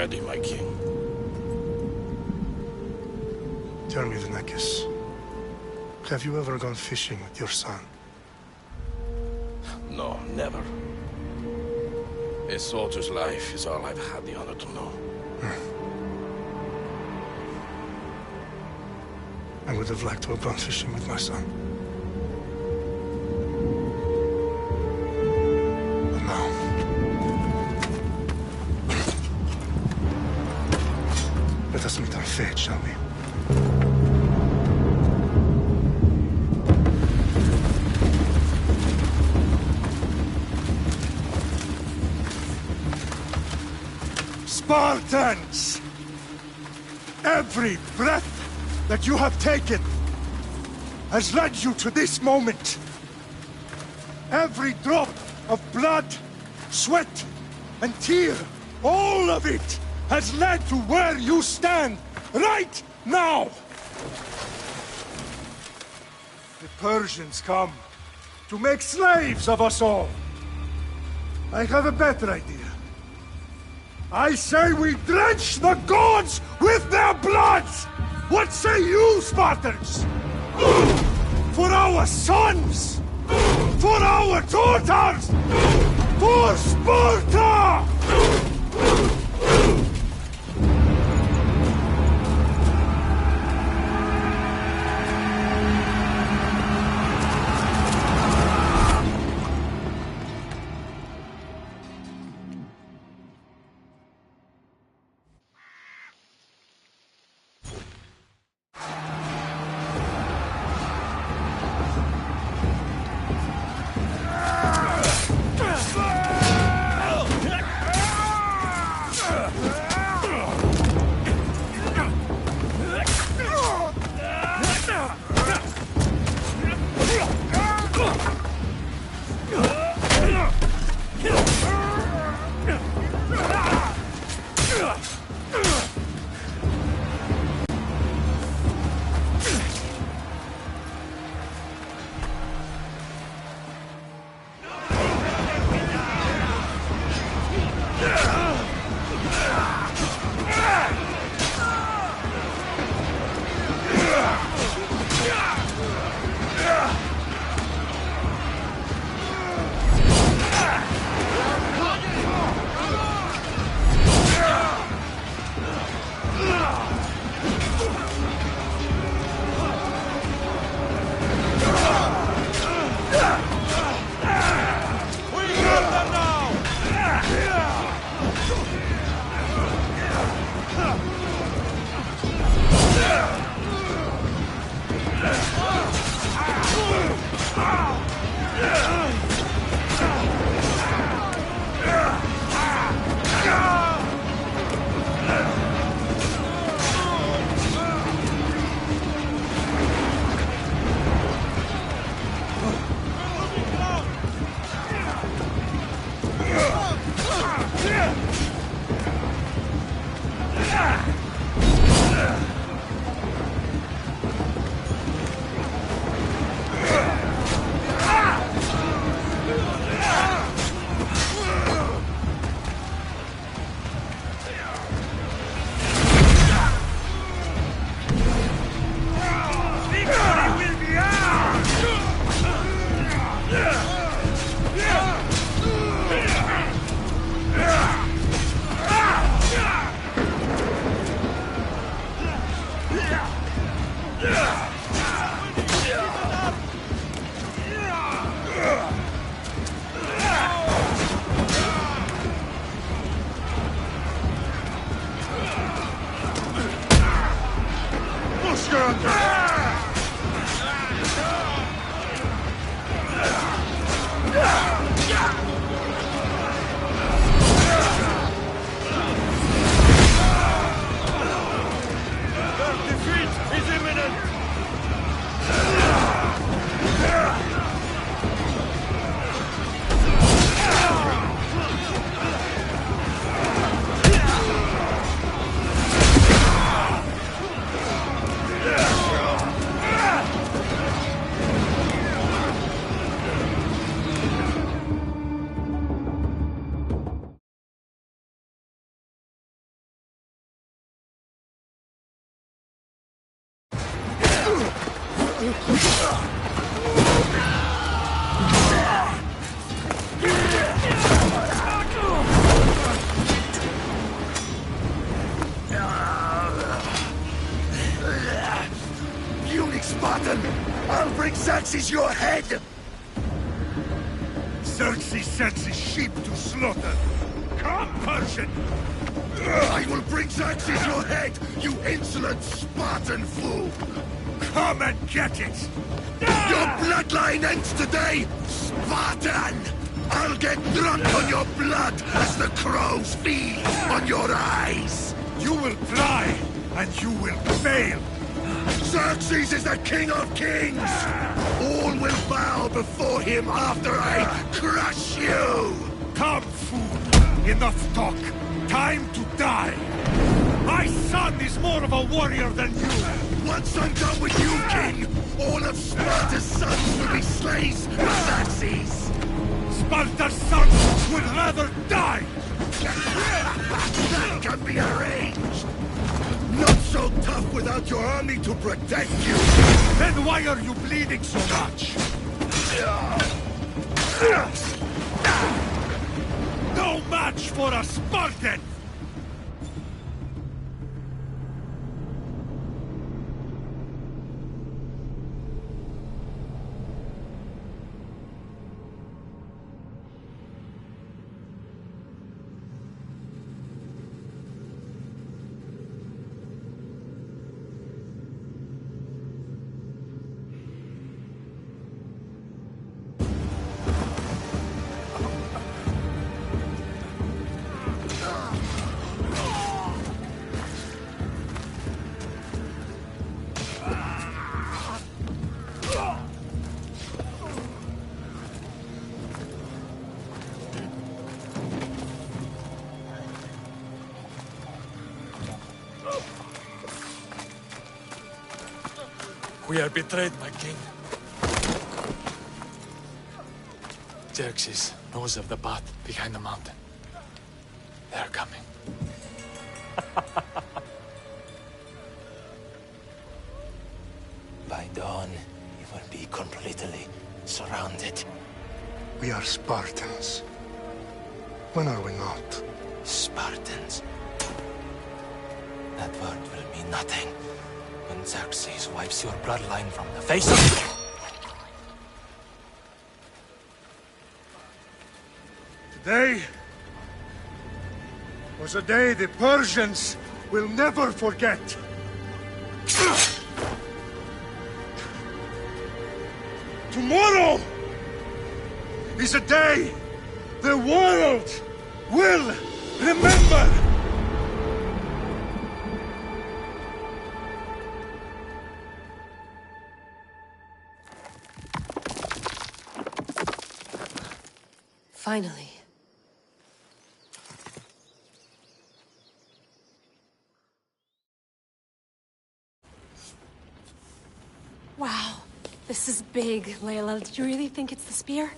ready, my king. Tell me, Vinakis, have you ever gone fishing with your son? No, never. A soldier's life is all I've had the honor to know. I would have liked to have gone fishing with my son. But now... let us meet our fate, shall we? Spartans! Every breath that you have taken has led you to this moment. Every drop of blood, sweat, and tear, all of it has led to where you stand right now. The Persians come to make slaves of us all. I have a better idea. I say we drench the gods with their bloods! What say you, Spartans? For our sons! For our daughters! For Sparta! Unique Spartan! I'll bring Xerxes your head! Xerxes sends his sheep to slaughter. Come, Persian! I will bring Xerxes your head, you insolent Spartan fool! Come and get it! Your bloodline ends today, Spartan! I'll get drunk on your blood as the crows feed on your eyes! You will try, and you will fail! Xerxes is the king of kings! All will bow before him after I crush you! Come, fool! Enough talk! Time to die! My son is more of a warrior than you! Once I'm done with you, king, all of Sparta's sons will be slaves of Xerxes! Sparta's sons would rather die! That can be arranged! Not so tough without your army to protect you! Then why are you bleeding so much? No match for a Spartan! We are betrayed, my king. Xerxes knows of the path behind the mountain. They are coming. By dawn, you will be completely surrounded. We are Spartans. When are we not? Spartans. That word will mean nothing when Xerxes wipes your bloodline from the face of... Today was a day the Persians will never forget. Tomorrow is a day the world will remember. Finally. Wow, this is big, Layla. Did you really think it's the spear?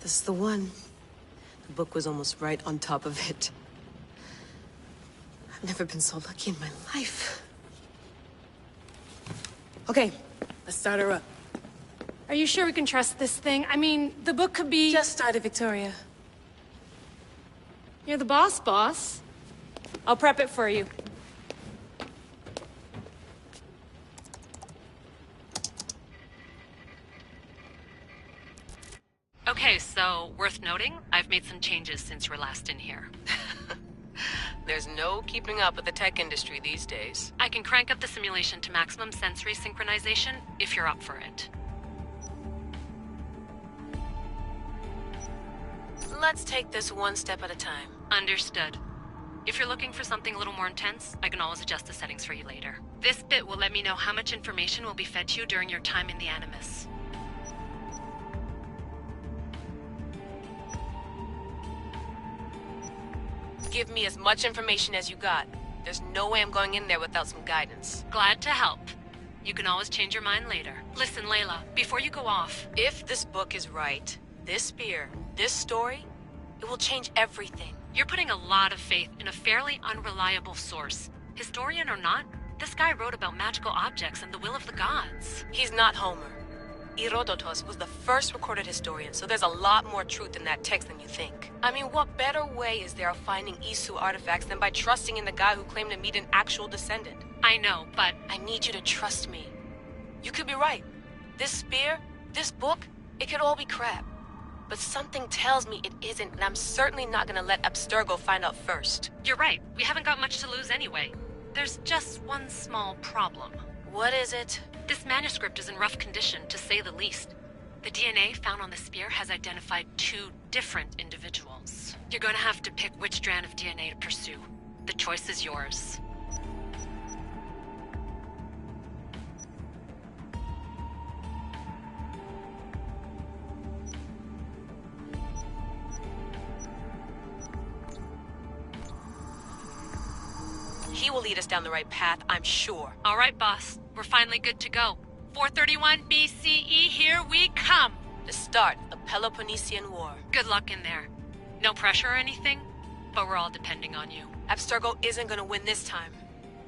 This is the one. The book was almost right on top of it. I've never been so lucky in my life. Okay, let's start her up. Are you sure we can trust this thing? I mean, the book could be... Just started, Victoria. You're the boss. I'll prep it for you. Okay, so, worth noting, I've made some changes since you were last in here. There's no keeping up with the tech industry these days. I can crank up the simulation to maximum sensory synchronization, if you're up for it. Let's take this one step at a time. Understood. If you're looking for something a little more intense, I can always adjust the settings for you later. This bit will let me know how much information will be fed to you during your time in the Animus. Give me as much information as you got. There's no way I'm going in there without some guidance. Glad to help. You can always change your mind later. Listen, Layla, before you go off... If this book is right, this spear, this story, it will change everything. You're putting a lot of faith in a fairly unreliable source. Historian or not, This guy wrote about magical objects and the will of the gods. He's not Homer. Herodotus was the first recorded historian, so there's a lot more truth in that text than you think. I mean, what better way is there of finding Isu artifacts than by trusting in the guy who claimed to meet an actual descendant? I know, but I need you to trust me. You could be right. This spear, this book, it could all be crap. But something tells me it isn't, and I'm certainly not gonna let Abstergo find out first. you're right. We haven't got much to lose anyway. There's just one small problem. What is it? This manuscript is in rough condition, to say the least. The DNA found on the spear has identified 2 different individuals. You're gonna have to pick which strand of DNA to pursue. The choice is yours. He will lead us down the right path, I'm sure. All right, boss. We're finally good to go. 431 BCE, here we come! The start of the Peloponnesian War. Good luck in there. No pressure or anything, but we're all depending on you. Abstergo isn't gonna win this time.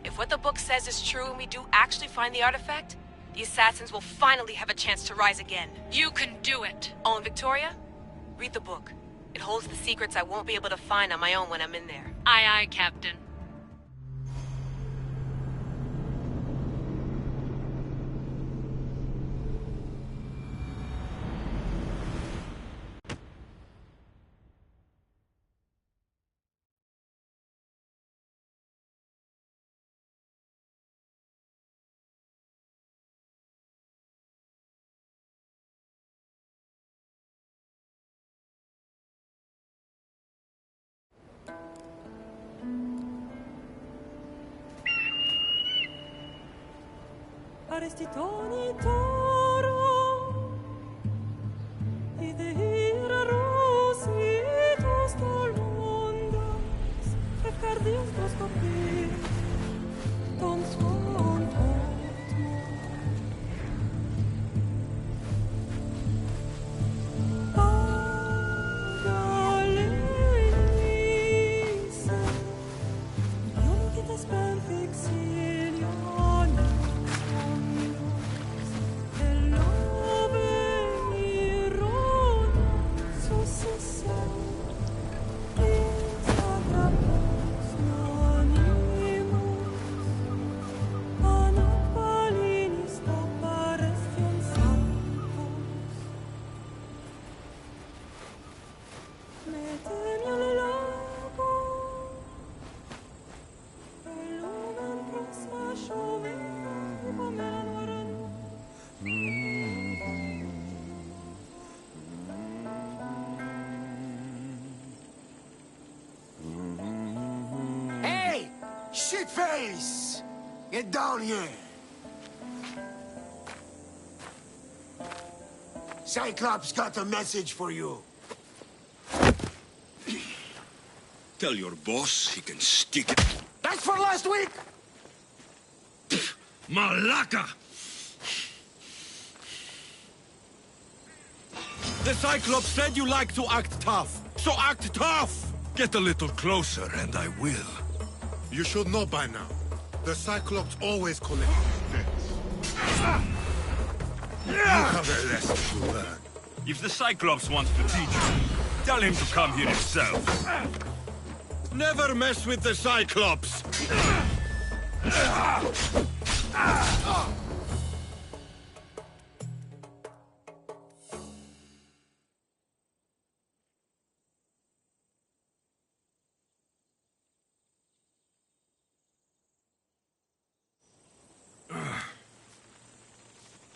If what the book says is true and we do actually find the artifact, the assassins will finally have a chance to rise again. You can do it! Oh, and Victoria? Read the book. It holds the secrets I won't be able to find on my own when I'm in there. Aye, aye, Captain. Arrestitoni toro, idehira rositos tolondas, frefcardios toskopir, tom svon otmo. Agalese, io che te spem fixilioni. Shitface! Get down here! Cyclops got a message for you. Tell your boss he can stick it. That's for last week! Malaka! The Cyclops said you like to act tough, so act tough! Get a little closer and I will. You should know by now. The Cyclops always collect debts. You have a lesson to learn. If the Cyclops wants to teach you, tell him to come here himself. Never mess with the Cyclops!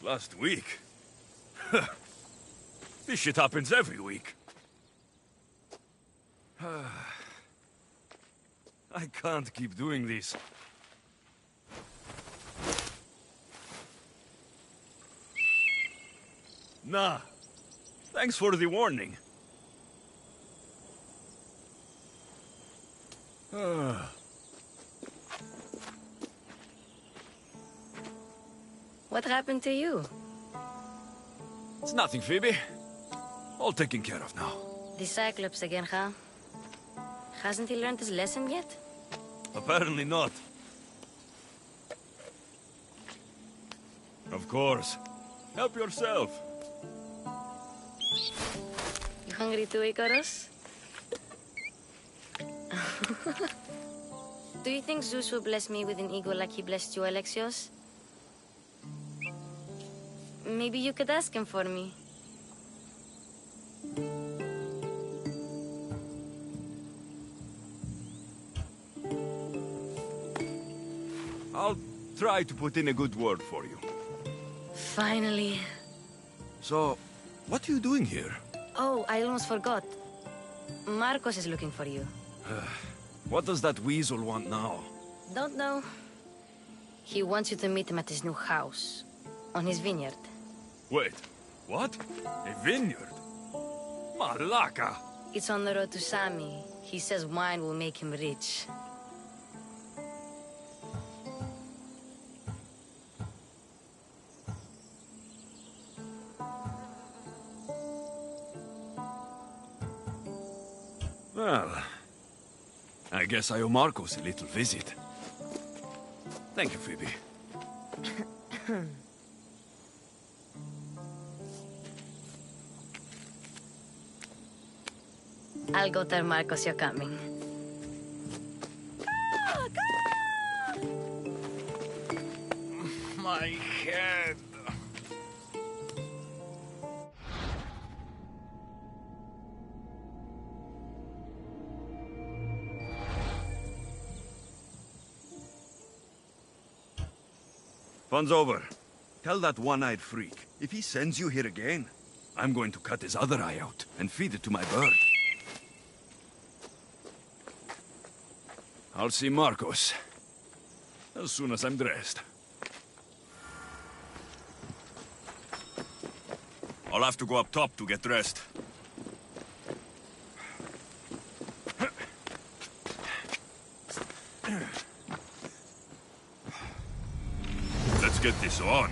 Last week? This shit happens every week. I can't keep doing this. Nah. Thanks for the warning. What happened to you? It's nothing, Phoebe. All taken care of now. The Cyclops again, huh? Hasn't he learned his lesson yet? Apparently not. Of course. Help yourself. You hungry too, Icarus? Do you think Zeus will bless me with an ego like he blessed you, Alexios? Maybe you could ask him for me. I'll try to put in a good word for you. Finally. So, what are you doing here? Oh, I almost forgot. Marcos is looking for you. What does that weasel want now? Don't know. He wants you to meet him at his new house. On his vineyard. Wait, what? A vineyard? Malaka! It's on the road to Sami. He says wine will make him rich. Well, I guess I owe Marcos a little visit. Thank you, Phoebe. I'll go tell Marcos you're coming. My head. Fun's over. Tell that one-eyed freak, if he sends you here again, I'm going to cut his other eye out and feed it to my bird. I'll see Marcos as soon as I'm dressed. I'll have to go up top to get dressed. Let's get this on.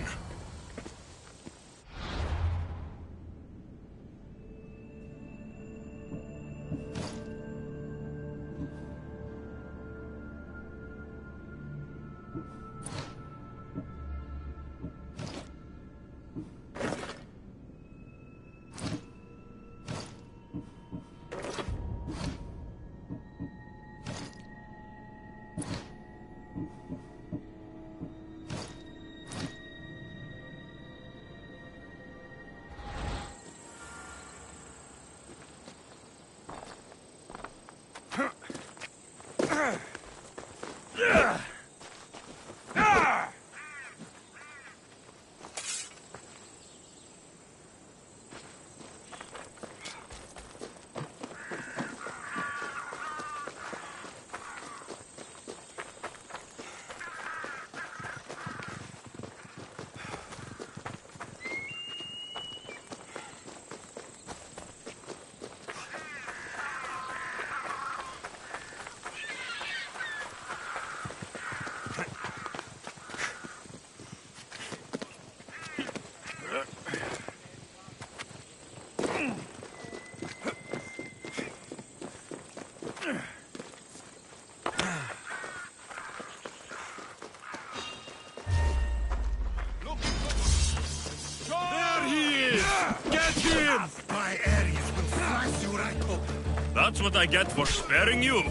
That's what I get for sparing you.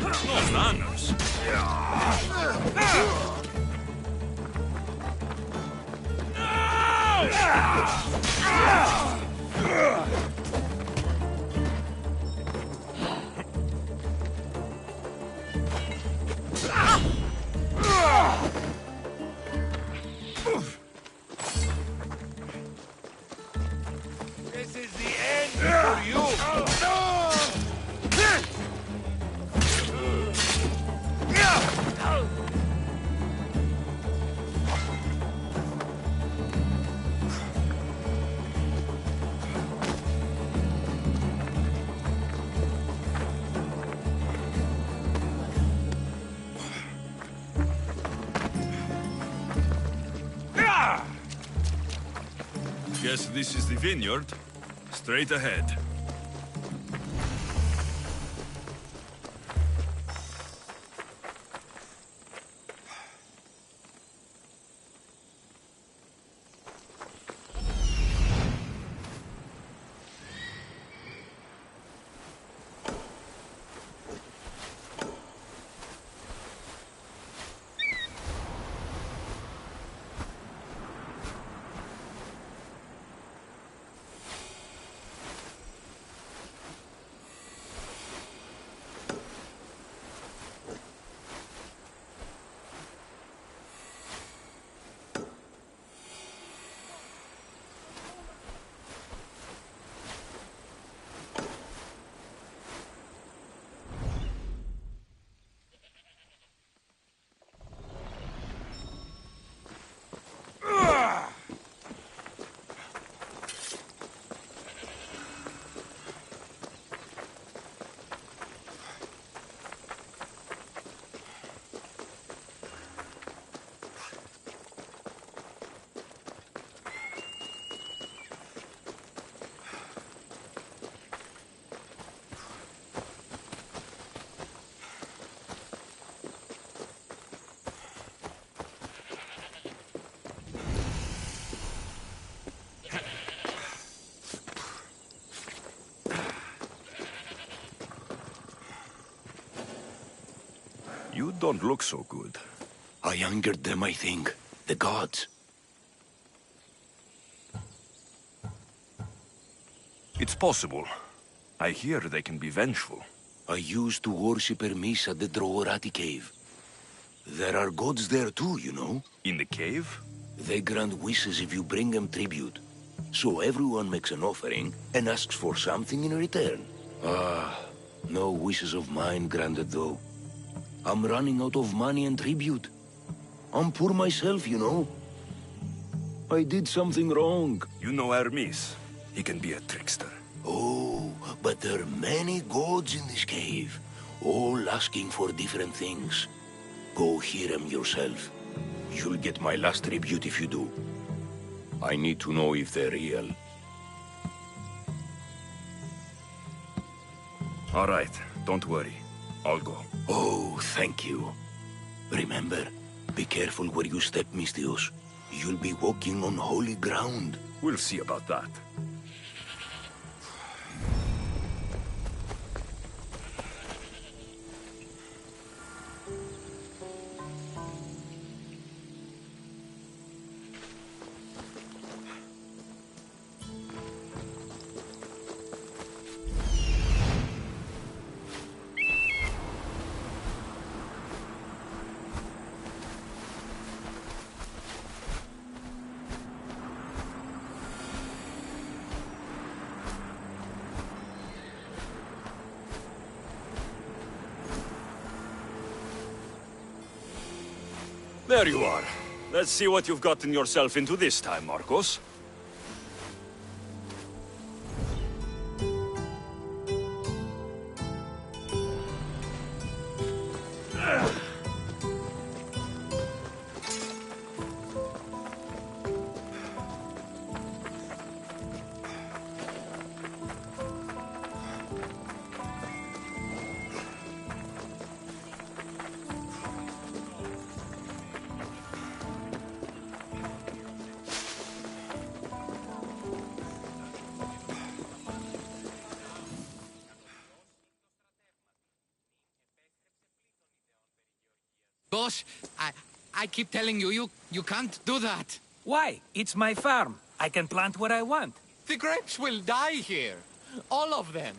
No manners. This is the end for you. Guess this is the vineyard. Straight ahead. don't look so good. I angered them, I think. The gods. It's possible. I hear they can be vengeful. I used to worship Hermes at the Droorati cave. There are gods there too, you know. In the cave? They grant wishes if you bring them tribute. So everyone makes an offering and asks for something in return. Ah, no wishes of mine granted though. I'm running out of money and tribute. I'm poor myself, you know. I did something wrong. You know Hermes. He can be a trickster. Oh, but there are many gods in this cave, all asking for different things. Go hear them yourself. You'll get my last tribute if you do. I need to know if they're real. All right, don't worry. I'll go. Oh, thank you. Remember, be careful where you step, Mistios. You'll be walking on holy ground. We'll see about that. There you are. Let's see what you've gotten yourself into this time, Marcos. Boss, I keep telling you, you can't do that. Why? It's my farm. I can plant what I want. The grapes will die here. All of them.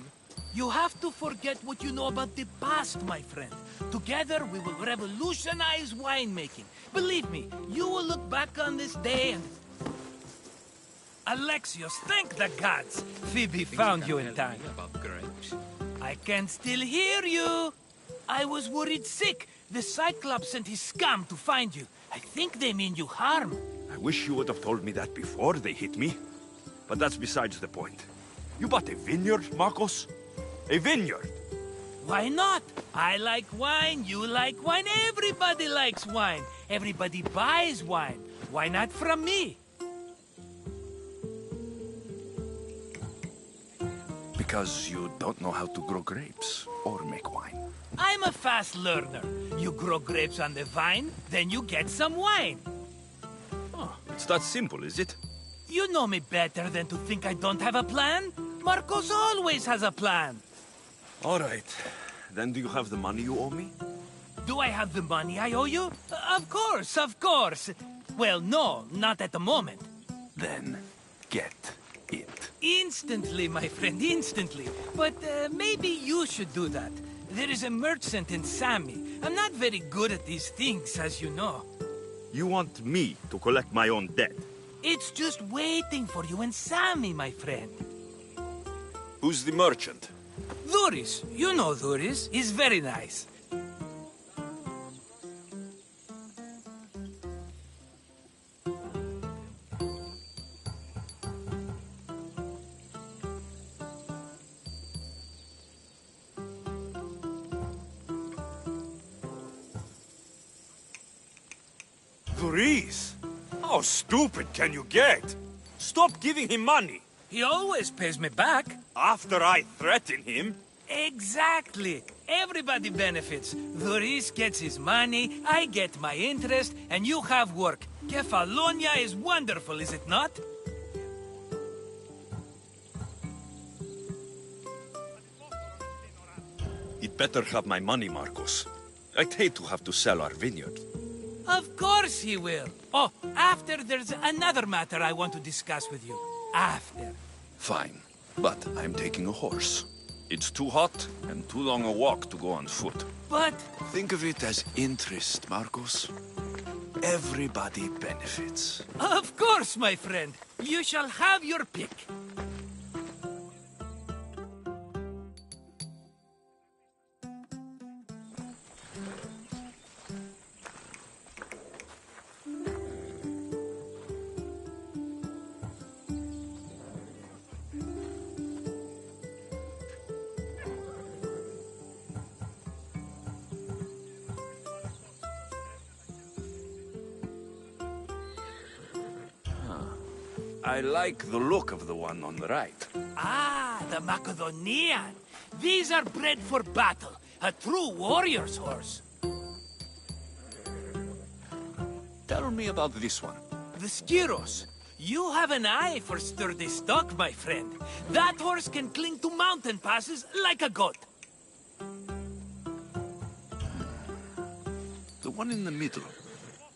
You have to forget what you know about the past, my friend. Together, we will revolutionize winemaking. Believe me, you will look back on this day and... Alexios, thank the gods! Phoebe found you in time. About grapes. I can still hear you! I was worried sick. The Cyclops sent his scum to find you. I think they mean you harm. I wish you would have told me that before they hit me. But that's besides the point. You bought a vineyard, Marcos? A vineyard? Why not? I like wine, you like wine, everybody likes wine. Everybody buys wine. Why not from me? Because you don't know how to grow grapes or make wine. I'm a fast learner. You grow grapes on the vine, then you get some wine. Oh, it's that simple, is it? You know me better than to think I don't have a plan. Marcos always has a plan. All right. Then do you have the money you owe me? Do I have the money I owe you? Of course, of course. Well, no, not at the moment. Then get it. Instantly, my friend, instantly. But maybe you should do that. There is a merchant in Sami. I'm not very good at these things, as you know. You want me to collect my own debt? It's just waiting for you in Sami, my friend. Who's the merchant? Dhuris. You know Dhuris. He's very nice. Dhuris? How stupid can you get? Stop giving him money. He always pays me back. After I threaten him? Exactly. Everybody benefits. Dhuris gets his money, I get my interest, and you have work. Kefalonia is wonderful, is it not? He'd better have my money, Marcos. I'd hate to have to sell our vineyard. Of course he will. Oh, after there's another matter I want to discuss with you. After. Fine, but I'm taking a horse. It's too hot and too long a walk to go on foot. But... Think of it as interest, Marcos. Everybody benefits. Of course, my friend. You shall have your pick. I like the look of the one on the right. Ah, the Macedonian. These are bred for battle. A true warrior's horse. Tell me about this one. The Skyros. You have an eye for sturdy stock, my friend. That horse can cling to mountain passes like a goat. The one in the middle.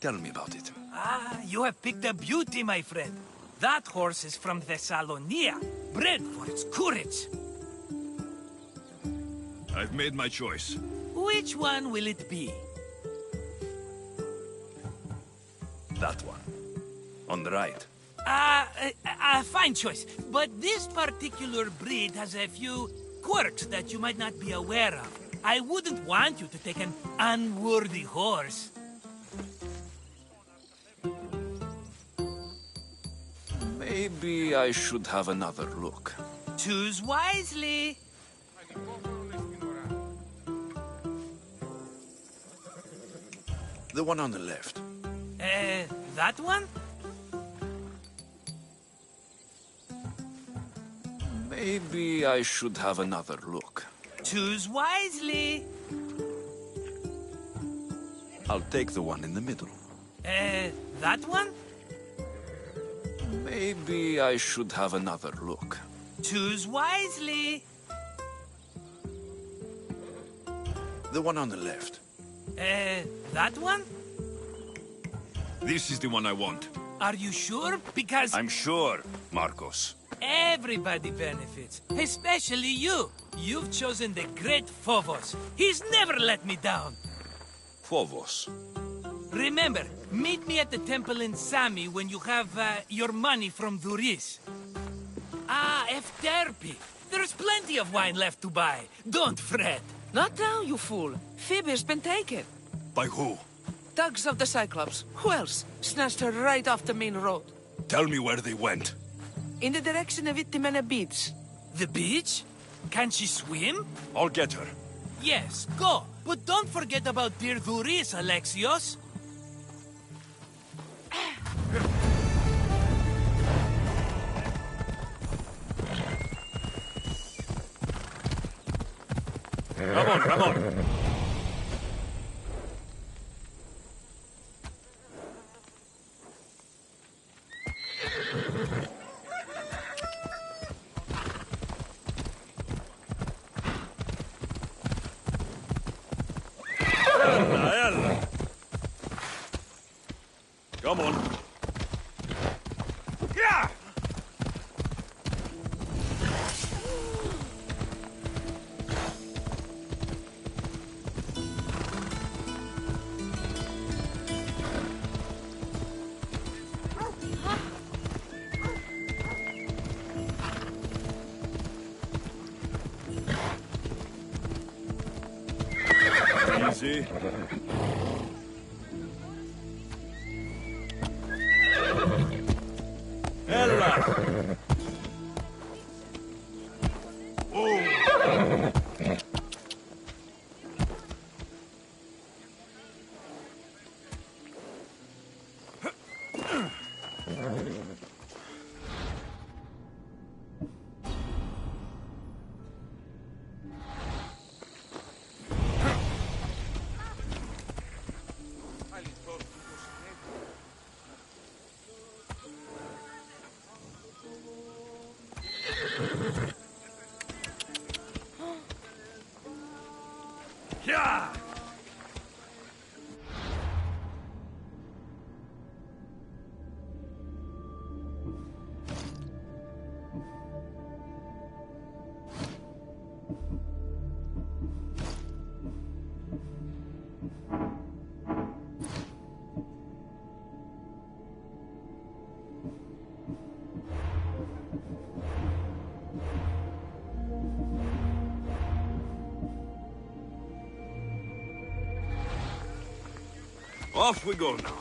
Tell me about it. Ah, you have picked a beauty, my friend. That horse is from Thessalonia, bred for its courage. I've made my choice. Which one will it be? That one. On the right. Fine choice. But this particular breed has a few quirks that you might not be aware of. I wouldn't want you to take an unworthy horse. Maybe I should have another look. Choose wisely. The one on the left. That one? Maybe I should have another look. Choose wisely. I'll take the one in the middle. That one? Maybe I should have another look. Choose wisely. The one on the left. That one? This is the one I want. Are you sure? Because... I'm sure, Marcos. Everybody benefits, especially you. You've chosen the great Phobos. He's never let me down. Phobos. Remember, meet me at the temple in Sami when you have your money from Duris. Ah, Efterpi. There's plenty of wine left to buy. Don't fret. Not now, you fool. Phoebe's been taken. By who? Thugs of the Cyclops. Who else? Snatched her right off the main road. Tell me where they went. In the direction of Itimena Beach. The beach? Can she swim? I'll get her. Yes, go. But don't forget about dear Duris, Alexios. Come on, come on. Come on. Yeah! Easy. Ella! Oh! Off we go now.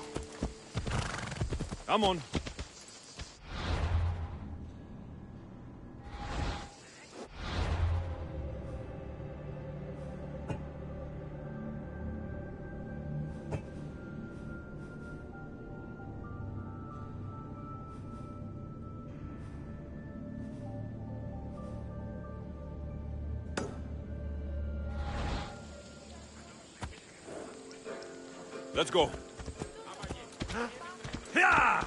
Come on. Let's go. Yeah!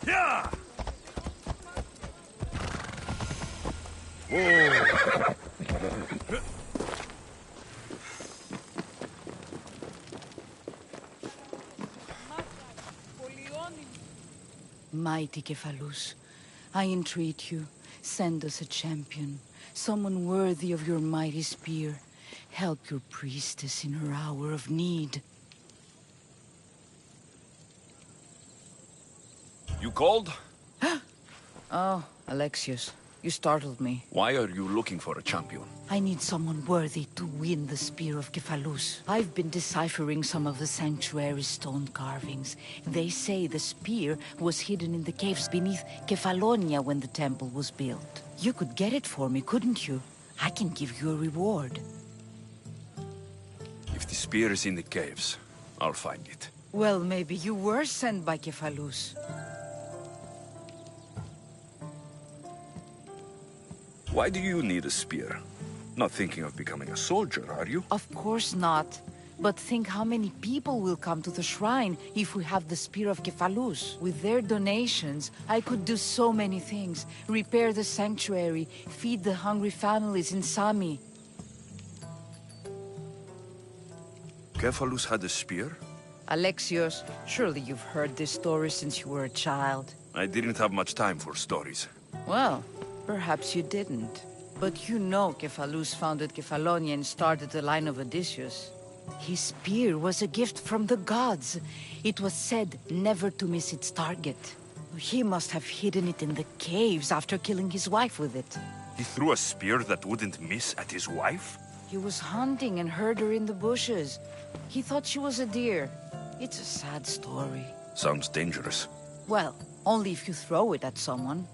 Yeah! Whoa! Mighty Cephalus, I entreat you, send us a champion, someone worthy of your mighty spear. Help your priestess in her hour of need. You called? Oh, Alexios, you startled me. Why are you looking for a champion? I need someone worthy to win the Spear of Cephalus. I've been deciphering some of the sanctuary's stone carvings. They say the spear was hidden in the caves beneath Kefalonia when the temple was built. You could get it for me, couldn't you? I can give you a reward. If the spear is in the caves, I'll find it. Well, maybe you were sent by Cephalus. Why do you need a spear? Not thinking of becoming a soldier, are you? Of course not. But think how many people will come to the shrine if we have the Spear of Cephalus. With their donations, I could do so many things. Repair the sanctuary, feed the hungry families in Sami. Cephalus had a spear? Alexios, surely you've heard this story since you were a child. I didn't have much time for stories. Well, perhaps you didn't. But you know Cephalus founded Kefalonia and started the line of Odysseus. His spear was a gift from the gods. It was said never to miss its target. He must have hidden it in the caves after killing his wife with it. He threw a spear that wouldn't miss at his wife? He was hunting and heard her in the bushes. He thought she was a deer. It's a sad story. Sounds dangerous. Well, only if you throw it at someone.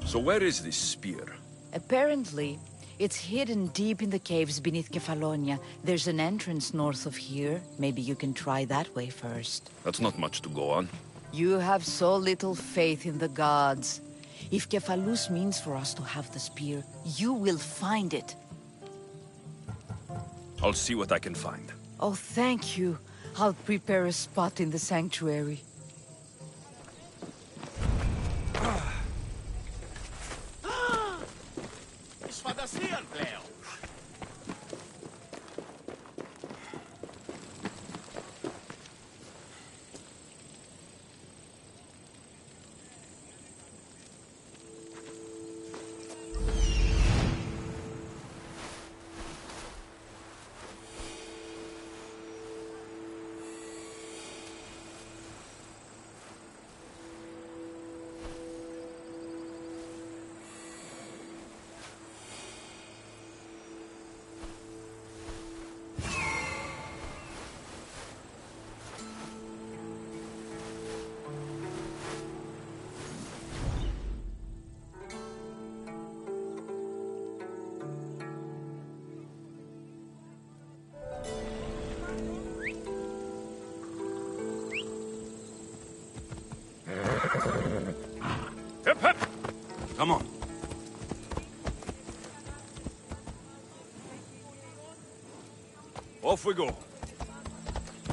So where is this spear? Apparently, it's hidden deep in the caves beneath Kefalonia. There's an entrance north of here. Maybe you can try that way first. That's not much to go on. You have so little faith in the gods. If Cephalus means for us to have the spear, you will find it. I'll see what I can find. Oh, thank you. I'll prepare a spot in the sanctuary. Hip, hip! Come on. Off we go.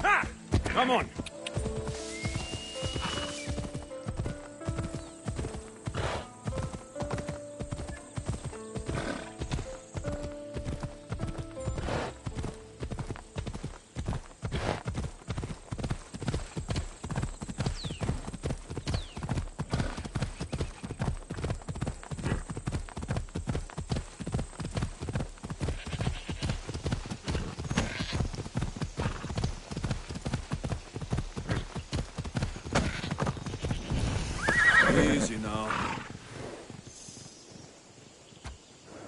Ha! Come on.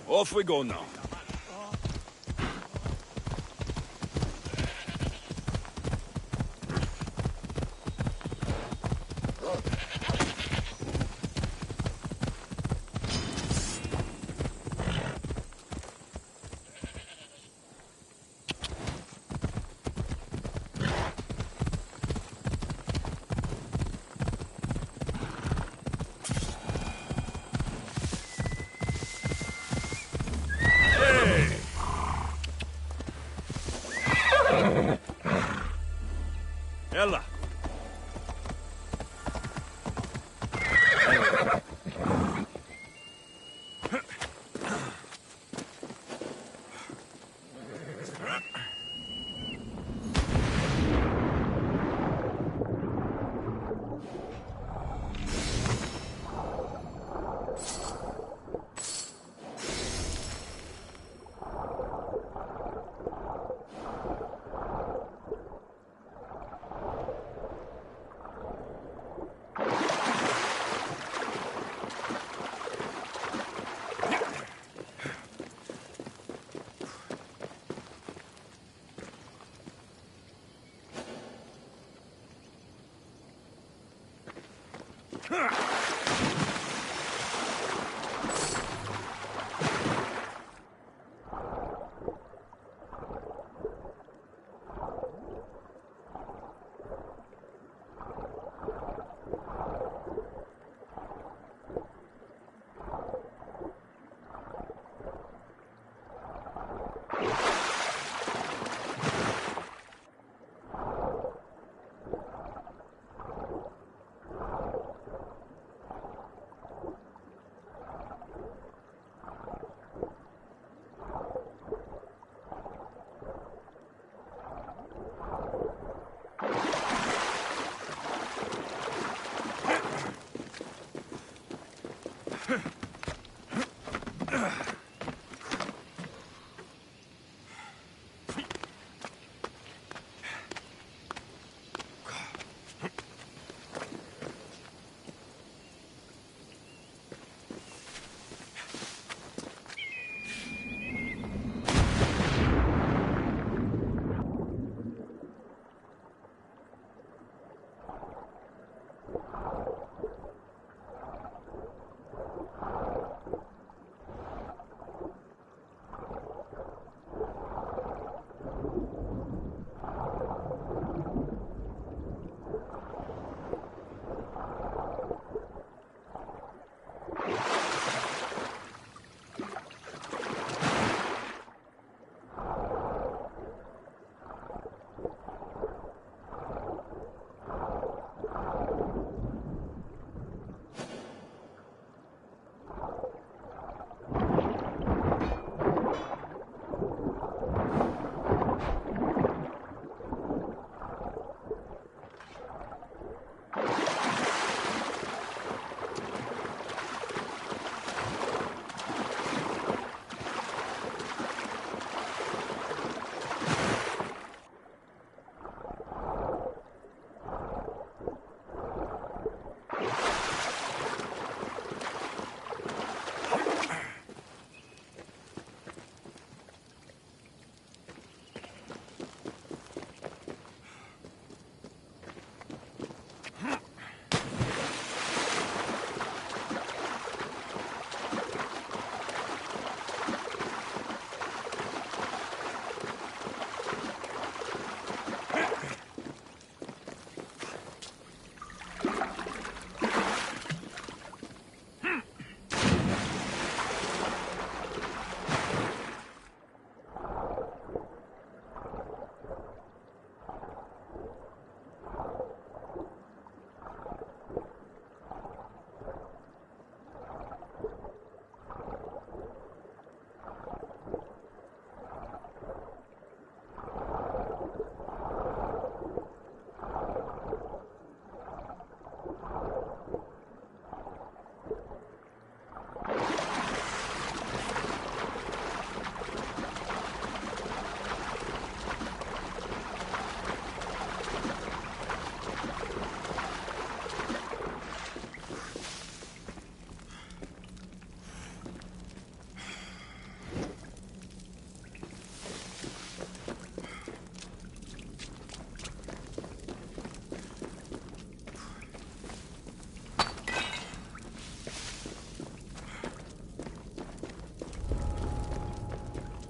Off we go now. Ella.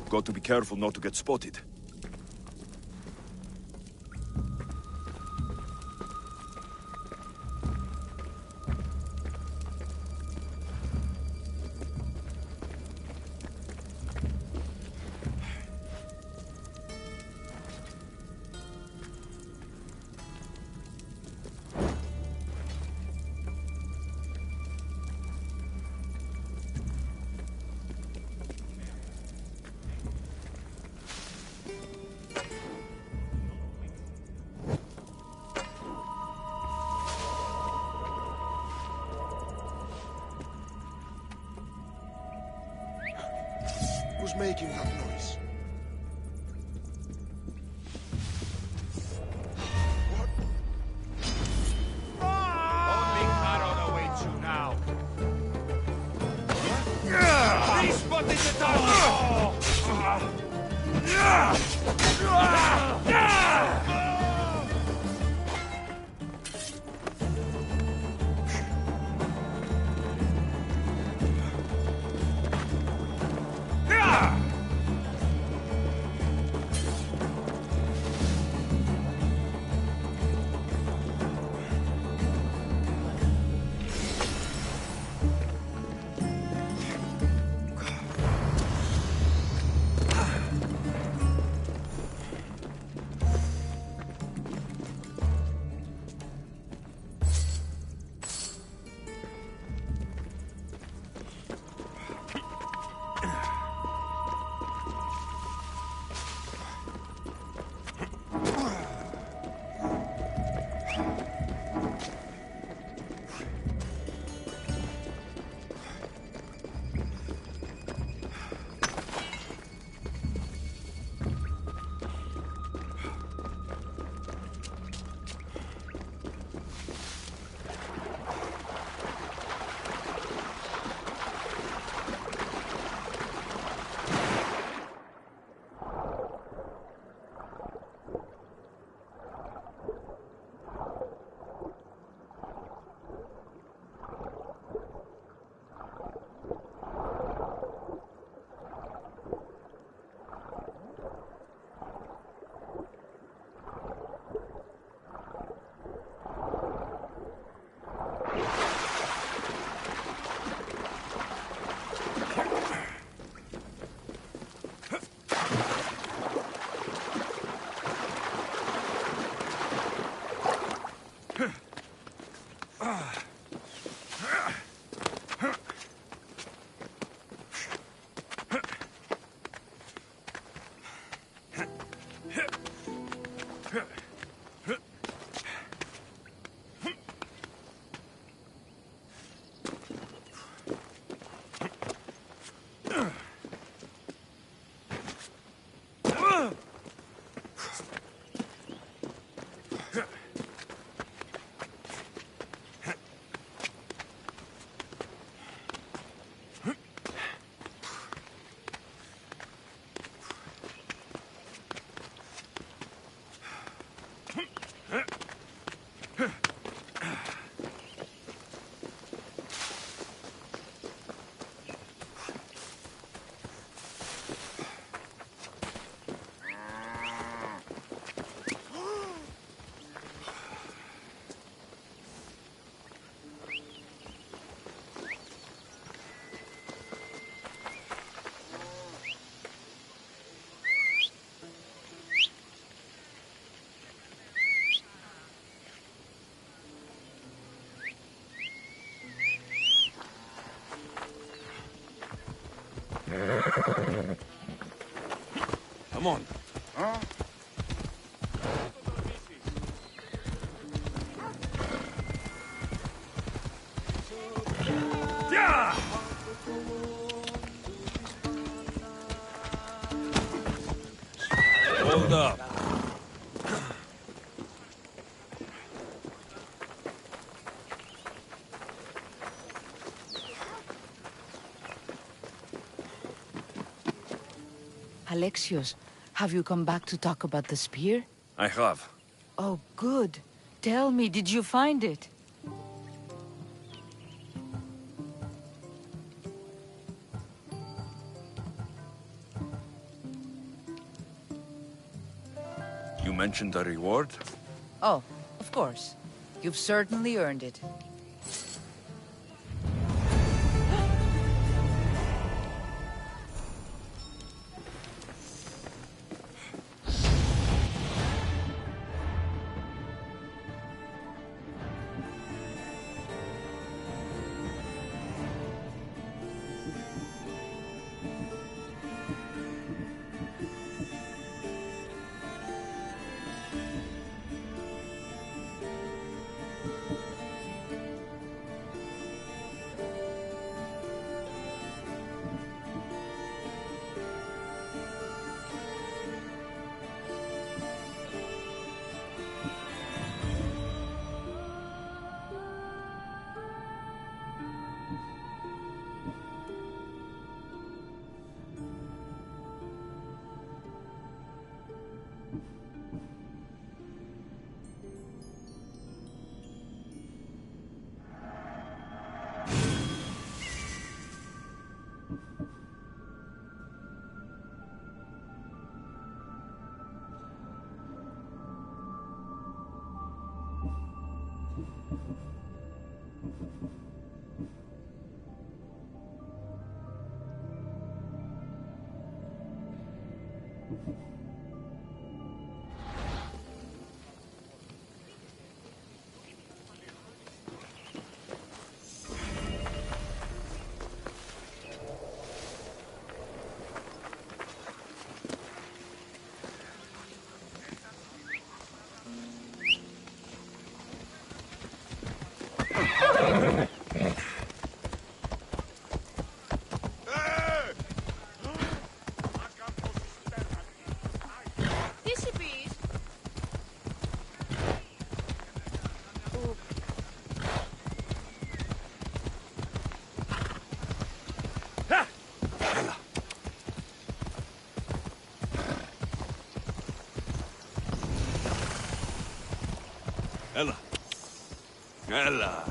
Got to be careful not to get spotted. Who's making that noise? Only Charon awaits you now. He spotted the target! Come on. Huh? Yeah! Hold up. Alexios, have you come back to talk about the spear? I have. Oh, good. Tell me, did you find it? You mentioned a reward? Oh, of course. You've certainly earned it. Ella. Ella.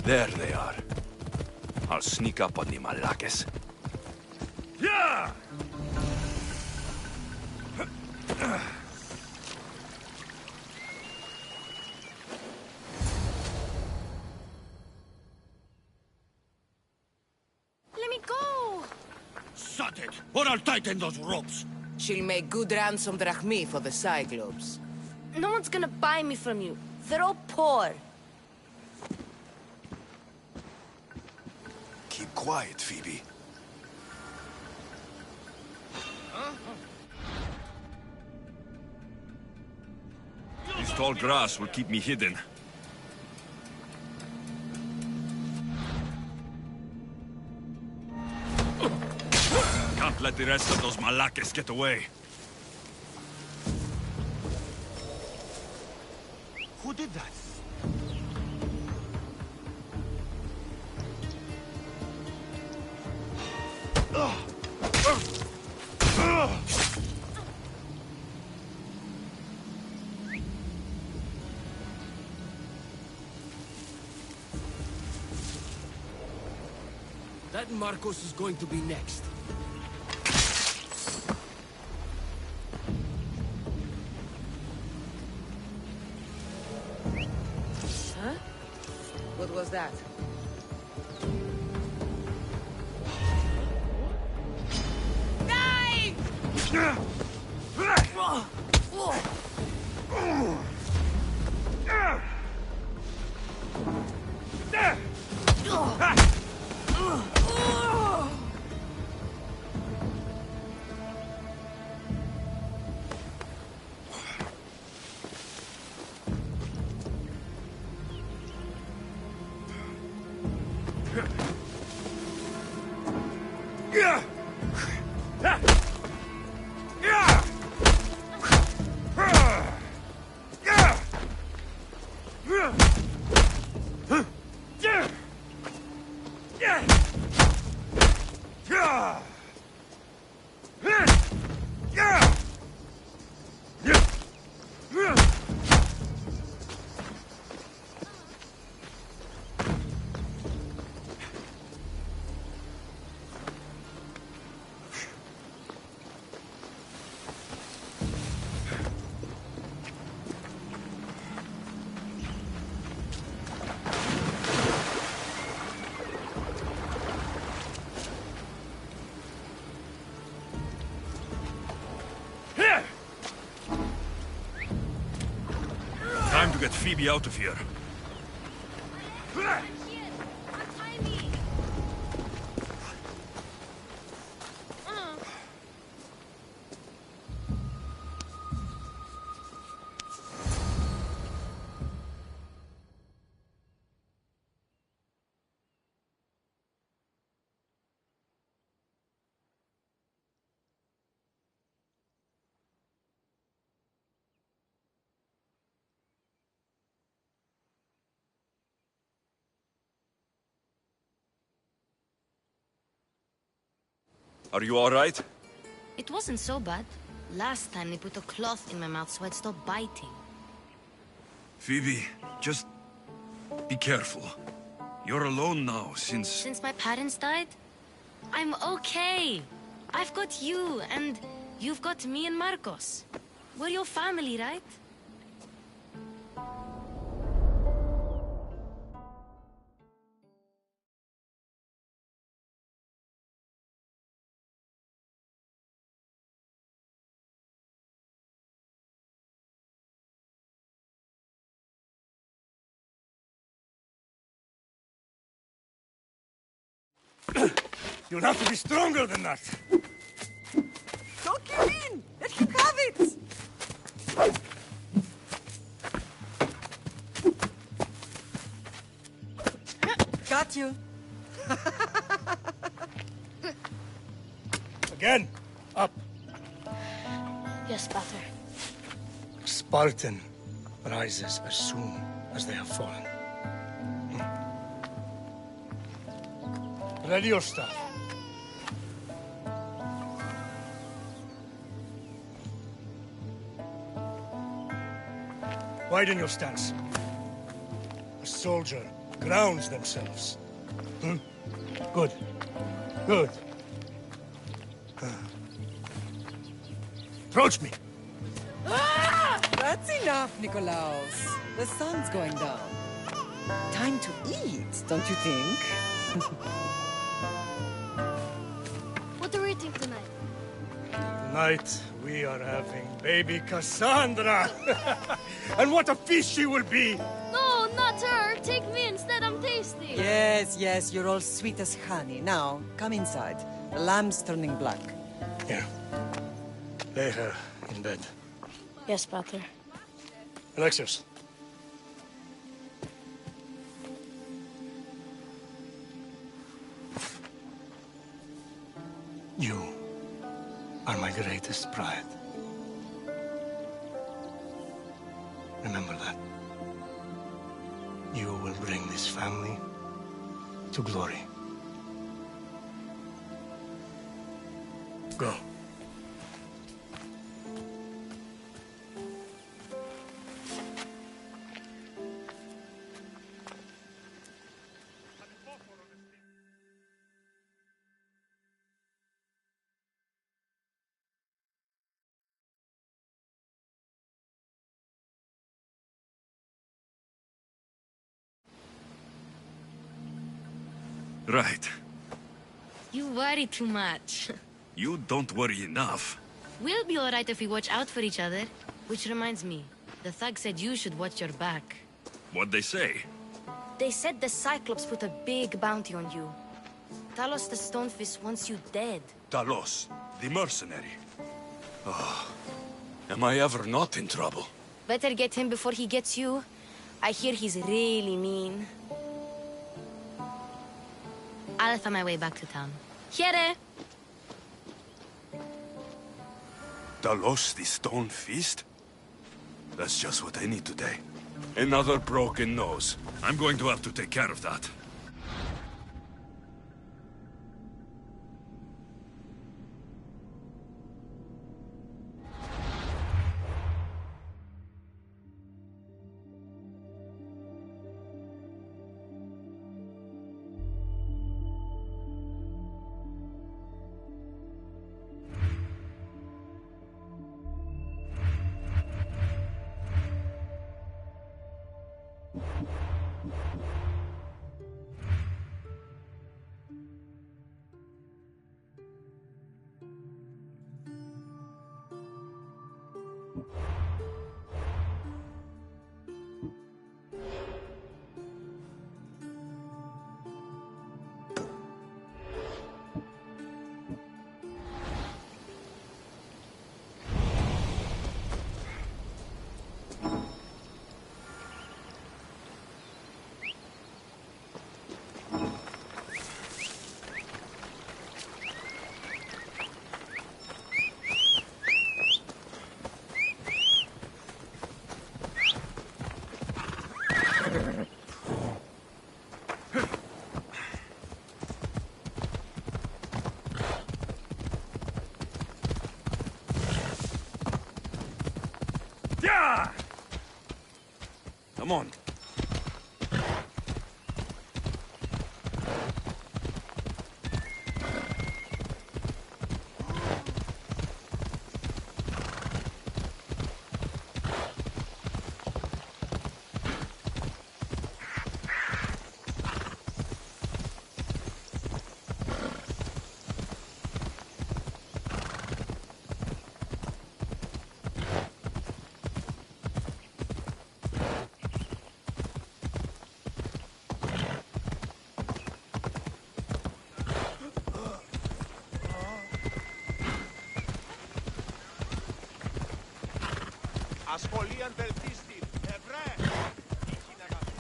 There they are. I'll sneak up on the Malakes. Yeah! Let me go! Shut it, or I'll tighten those ropes. She'll make good ransom drachmi for the Cyclops. No one's gonna buy me from you. They're all poor. Keep quiet, Phoebe. This tall grass will keep me hidden. Can't let the rest of those Malakes get away. Who did that? That Marcos is going to be next. Huh? What was that? Time to get Phoebe out of here. Are you all right? It wasn't so bad. Last time they put a cloth in my mouth so I'd stop biting. Phoebe, just be careful. You're alone now since... Since my parents died? I'm okay. I've got you, and you've got me and Marcos. We're your family, right? You'll have to be stronger than that. Don't give in! Let him have it! Got you. Again. Up. Yes, Father. Spartan rises as soon as they have fallen. Ready your staff. Widen your stance. A soldier grounds themselves. Hmm? Good. Good. Approach me. That's enough, Nikolaos. The sun's going down. Time to eat, don't you think? What are we eating tonight? Tonight, we are having baby Cassandra. And what a feast she will be! No, not her. Take me instead. I'm tasty. Yes, yes, you're all sweet as honey. Now, come inside. The lamb's turning black. Here. Lay her in bed. Yes, Pater. Alexios. You are my greatest pride. Remember that. You will bring this family to glory. Go. Right. You worry too much. You don't worry enough. We'll be alright if we watch out for each other. Which reminds me, the thug said you should watch your back. What'd they say? They said the Cyclops put a big bounty on you. Talos the Stonefist wants you dead. Talos, the mercenary. Oh, am I ever not in trouble? Better get him before he gets you. I hear he's really mean. I'll find my way back to town. Here! Talos, the Stone Fist? That's just what I need today. Another broken nose. I'm going to have to take care of that. Yeah! Come on.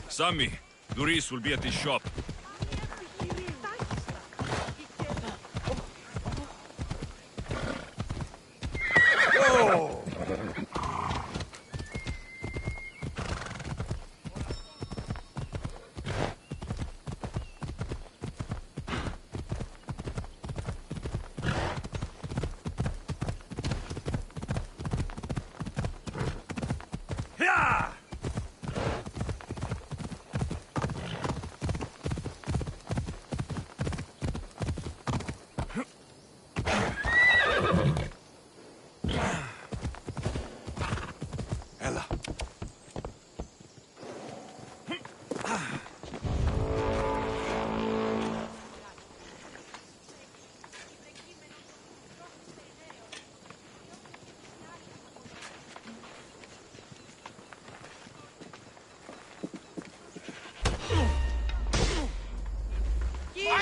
Sammy, Duris will be at his shop.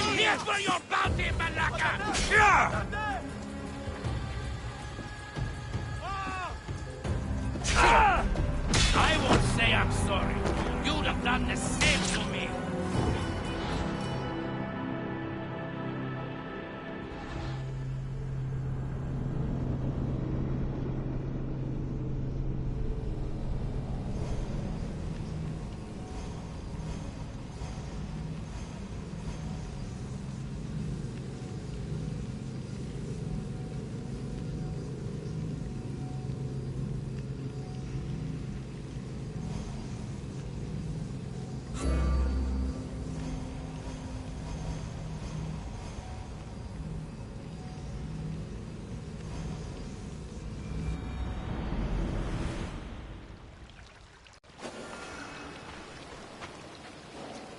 I'm here for your bounty, Malaka! Yeah! I won't say I'm sorry. You'd have done the same to me.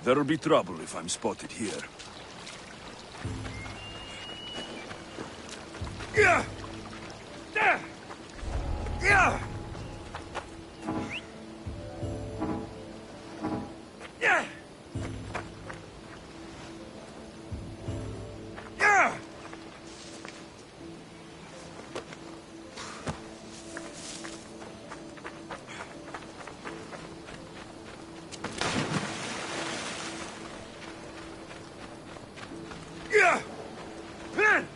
There'll be trouble if I'm spotted here. Yeah! Yeah! Yeah! Yeah! Yeah! Yeah! Man!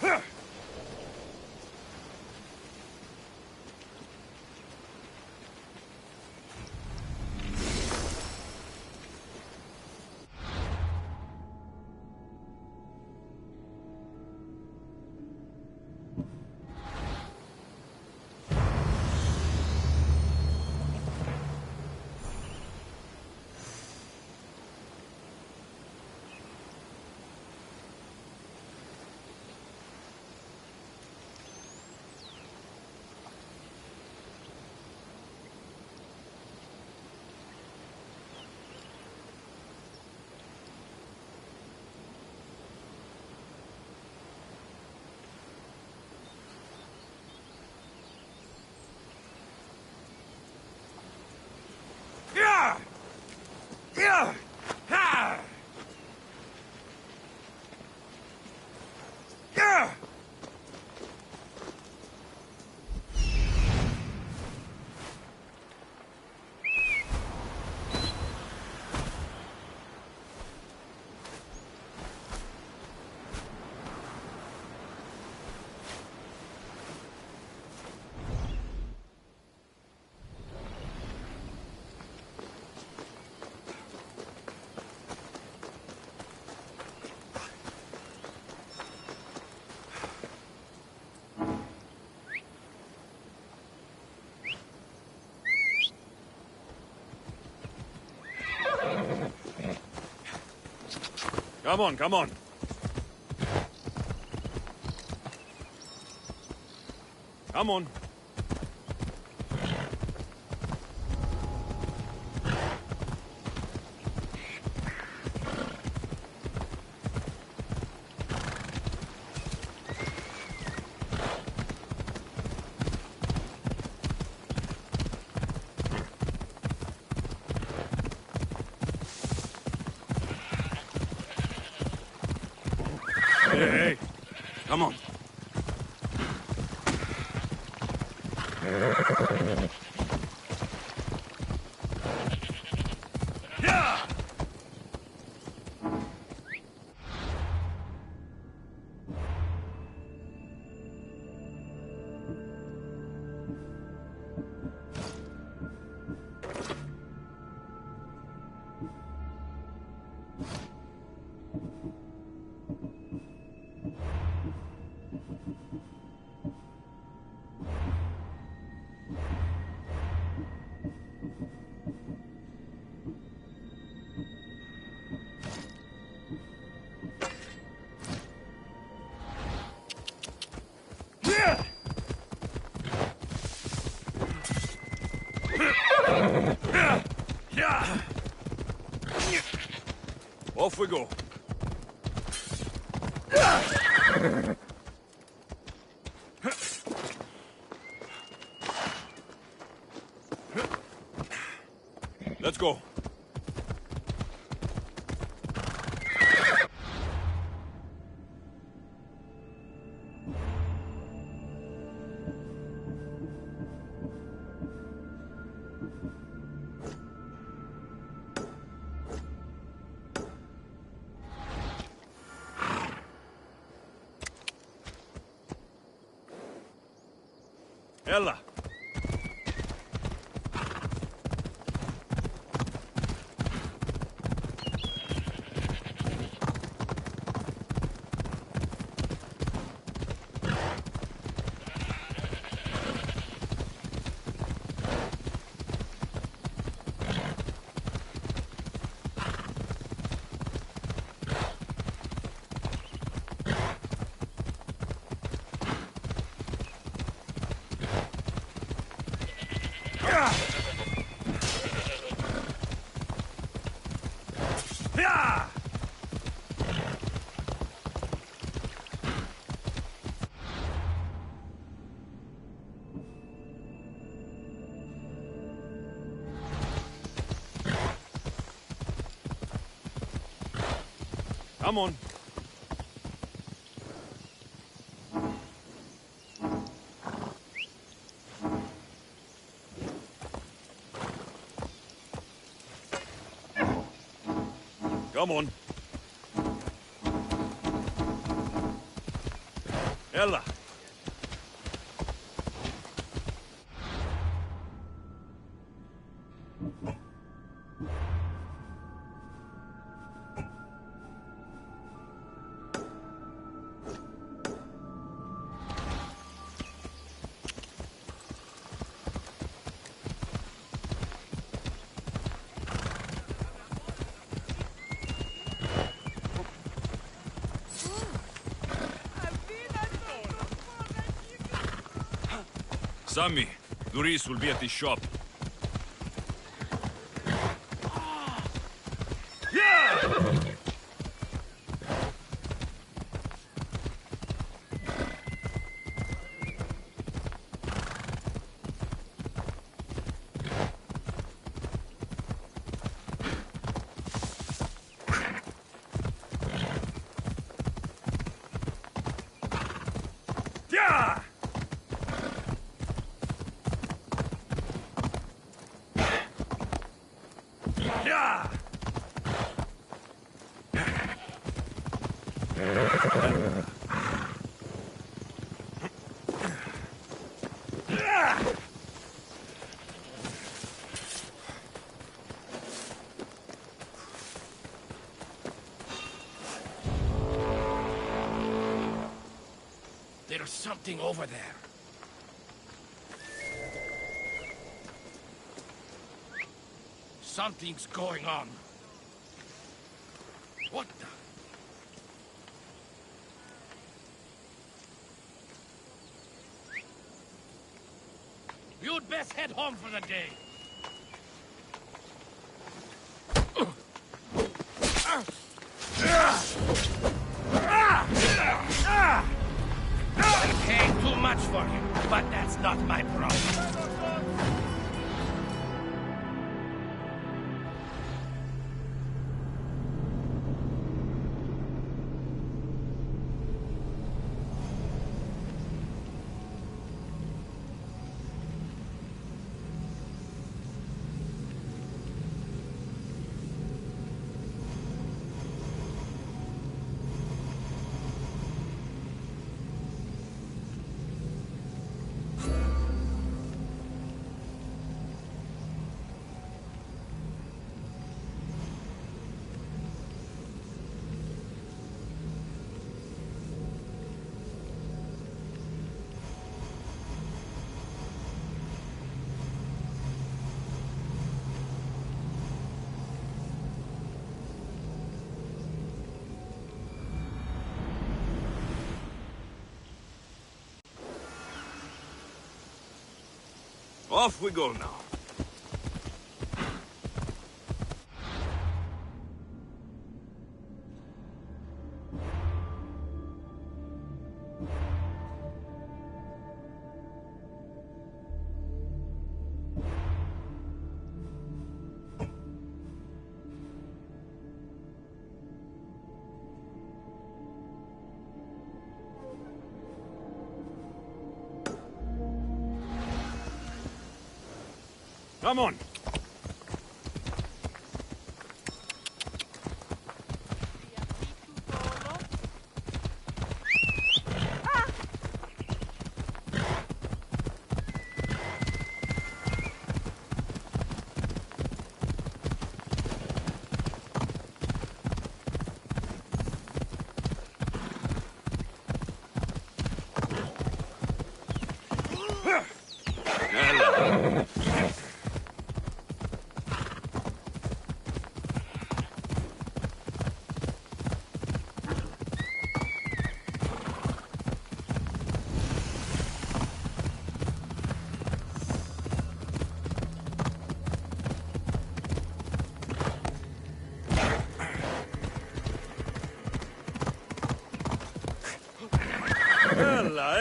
Yeah! Yeah! Yeah! Ha! Yeah! Come on, come on. Come on. Hey, come on. Yeah! Off we go. Let's go. Ella. Come on. Come on. Ella. Sammy, Doris will be at the shop. There's something over there. Something's going on. What the? You'd best head home for the day. I paid too much for him, but that's not my problem. Off we go now. Come on.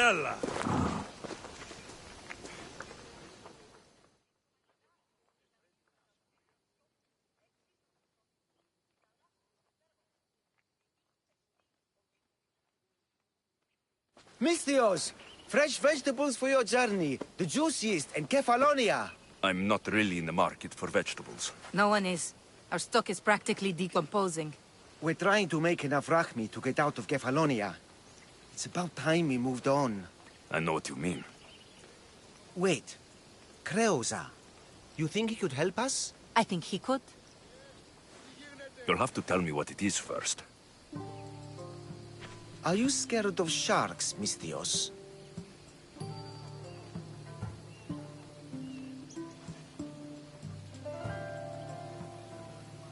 Ella. Misthios! Fresh vegetables for your journey. The juiciest in Kefalonia. I'm not really in the market for vegetables. No one is. Our stock is practically decomposing. We're trying to make enough Rahmi to get out of Kefalonia. It's about time we moved on. I know what you mean. Wait. Creosa. You think he could help us? I think he could. You'll have to tell me what it is first. Are you scared of sharks, Misthios?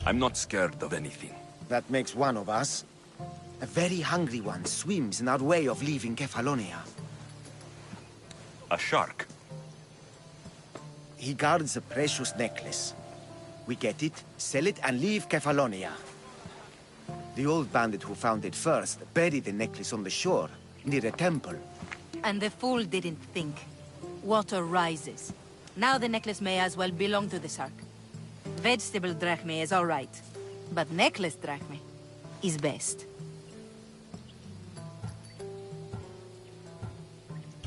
I'm not scared of anything. That makes one of us. A very hungry one swims in our way of leaving Kefalonia. A shark? He guards a precious necklace. We get it, sell it, and leave Kefalonia. The old bandit who found it first buried the necklace on the shore, near a temple. And the fool didn't think. Water rises. Now the necklace may as well belong to the shark. Vegetable drachme is all right, but necklace drachme is best.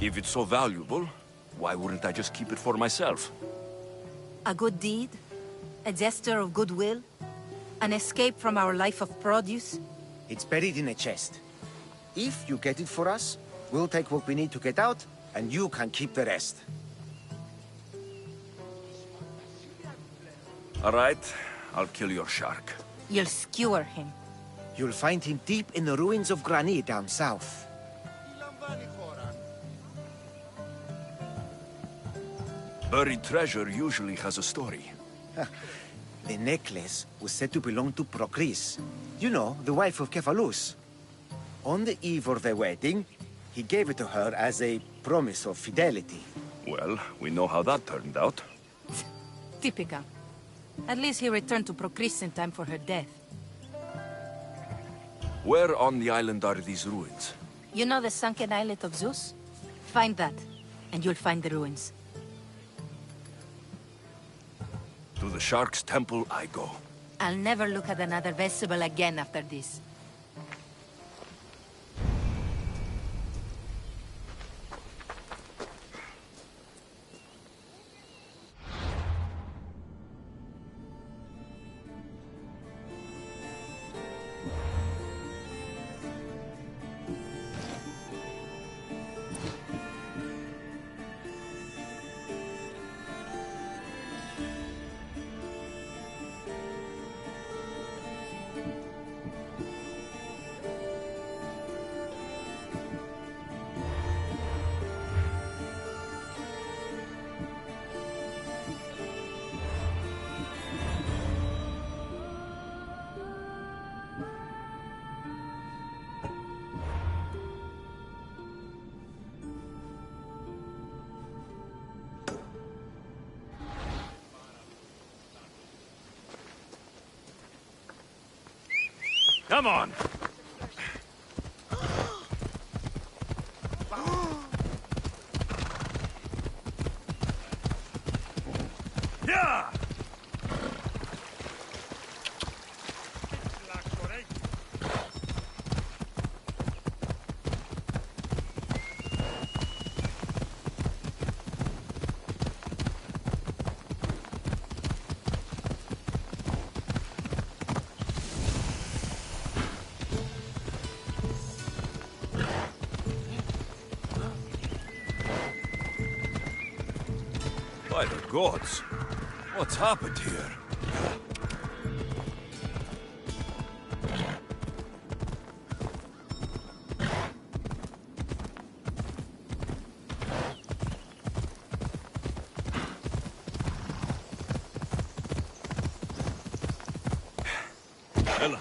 If it's so valuable, why wouldn't I just keep it for myself? A good deed, a gesture of goodwill, an escape from our life of produce. It's buried in a chest. If you get it for us, we'll take what we need to get out, and you can keep the rest. All right, I'll kill your shark. You'll skewer him. You'll find him deep in the ruins of Granit down south. Buried treasure usually has a story. The necklace was said to belong to Procris. You know, the wife of Cephalus. On the eve of their wedding, he gave it to her as a promise of fidelity. Well, we know how that turned out. Typical. At least he returned to Procris in time for her death. Where on the island are these ruins? You know the sunken islet of Zeus? Find that, and you'll find the ruins. To the Shark's Temple I go. I'll never look at another vegetable again after this. Come on! Yeah! By the gods! What's happened here? Ella.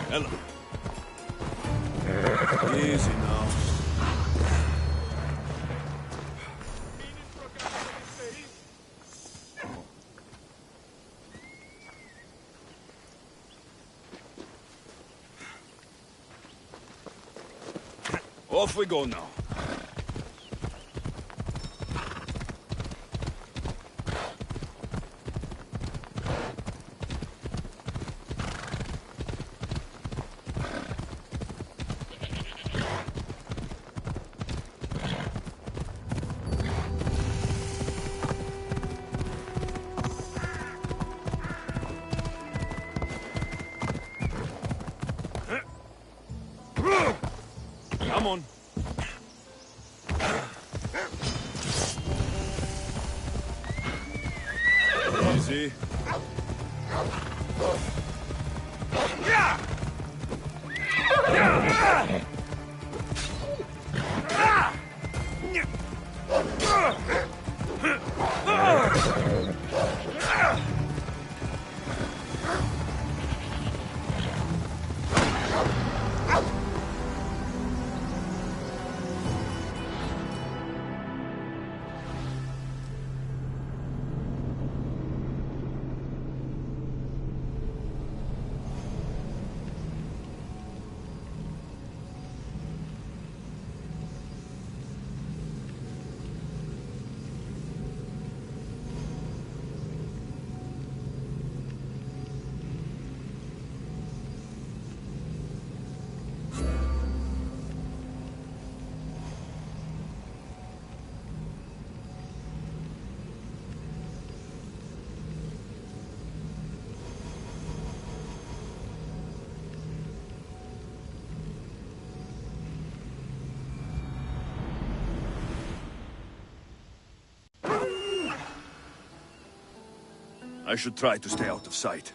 Ella. Easy now. Off we go now. Come on. Easy. I should try to stay out of sight.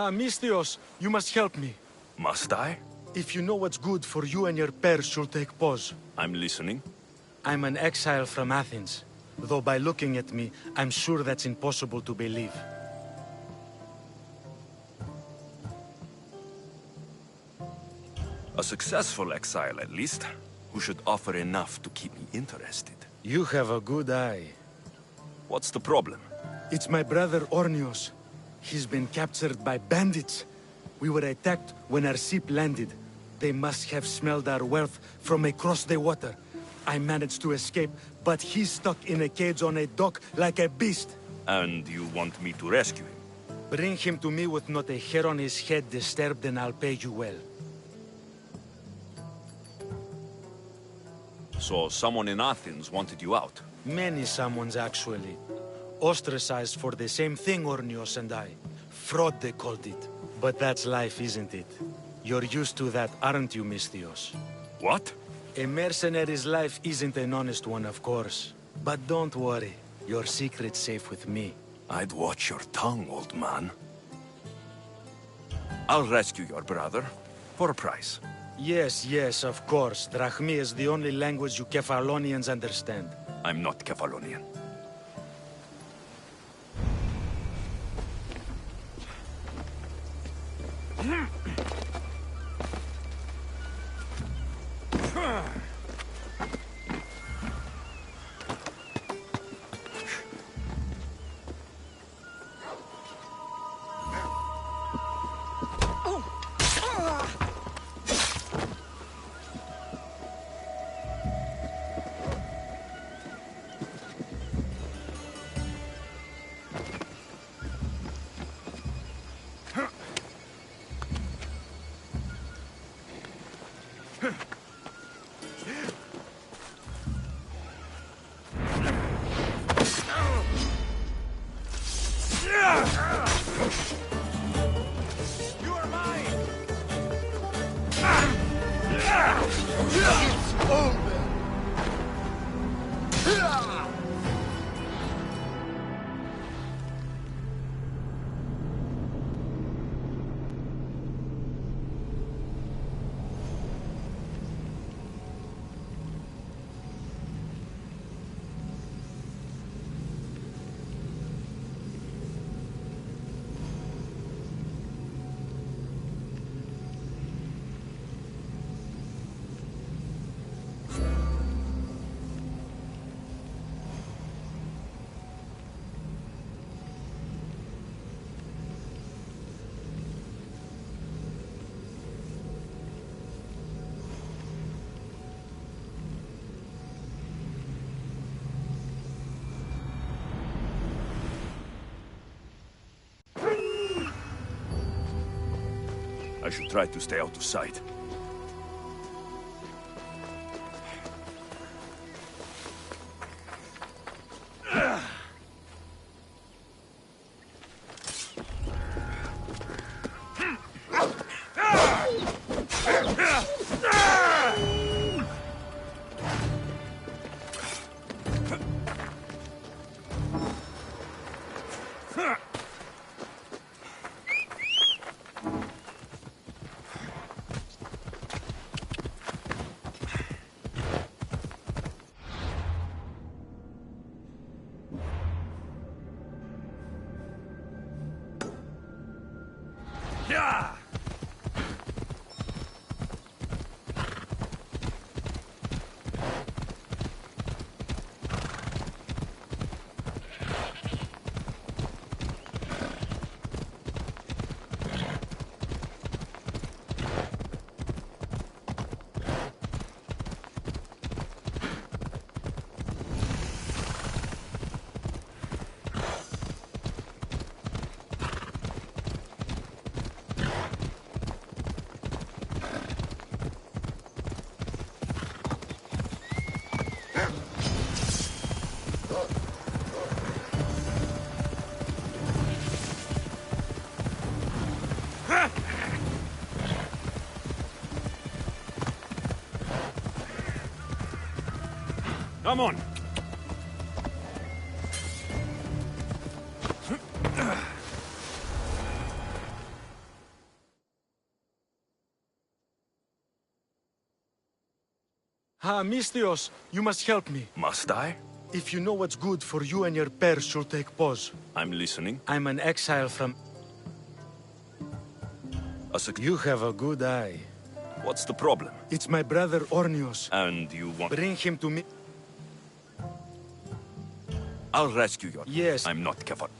Mistios, you must help me. Must I? If you know what's good for you and your pairs, you'll take pause. I'm listening. I'm an exile from Athens. Though by looking at me, I'm sure that's impossible to believe. A successful exile, at least, who should offer enough to keep me interested. You have a good eye. What's the problem? It's my brother Ornios. He's been captured by bandits. We were attacked when our ship landed. They must have smelled our wealth from across the water. I managed to escape, but he's stuck in a cage on a dock like a beast. And you want me to rescue him? Bring him to me with not a hair on his head disturbed and I'll pay you well. So someone in Athens wanted you out? Many someones, actually. Ostracized for the same thing, Ornios and I. Fraud, they called it. But that's life, isn't it? You're used to that, aren't you, Mistios? What? A mercenary's life isn't an honest one, of course. But don't worry. Your secret's safe with me. I'd watch your tongue, old man. I'll rescue your brother. For a price. Yes, yes, of course. Drachmi is the only language you Kefalonians understand. I'm not Kefalonian. I should try to stay out of sight. Come on. Ha, Mistios, you must help me. Must I? If you know what's good for you and your pairs, you'll take pause. I'm listening. I'm an exile from... You have a good eye. What's the problem? It's my brother Ornios. And you want... Bring him to me. I'll rescue you. Yes. I'm not Kefar.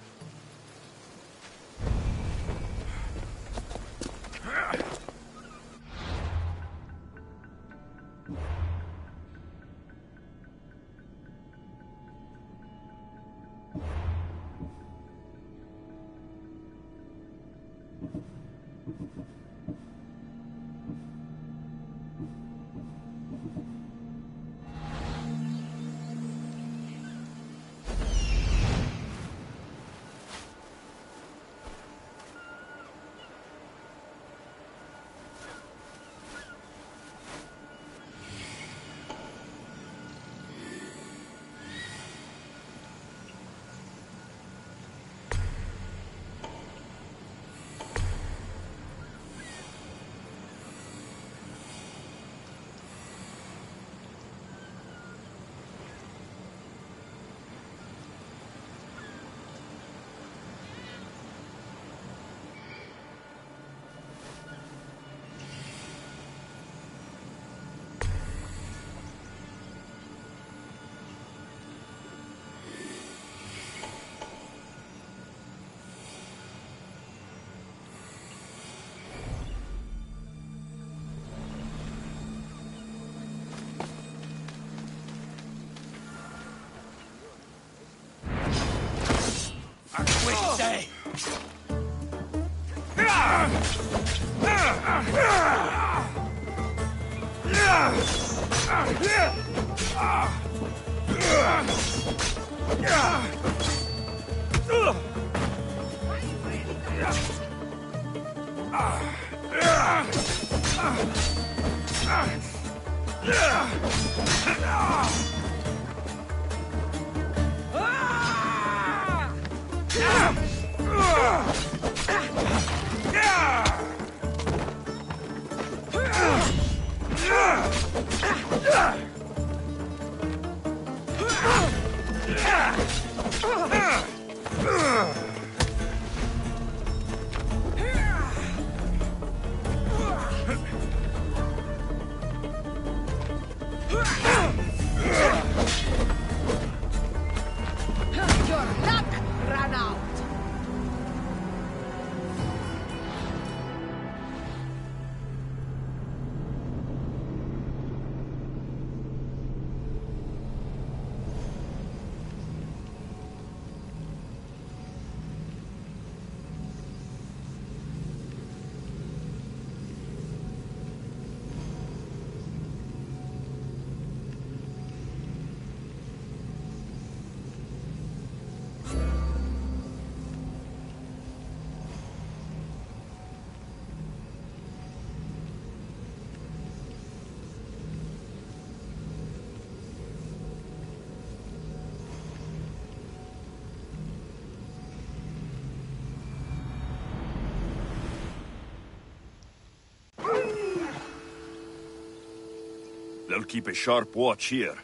They'll keep a sharp watch here.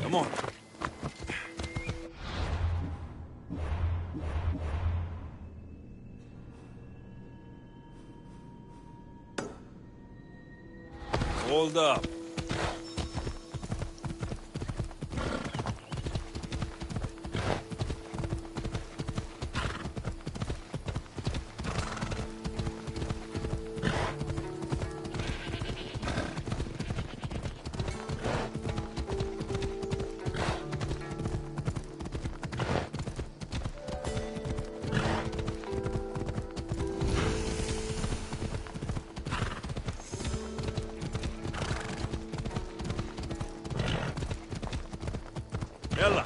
Come on. Hold up. Ella.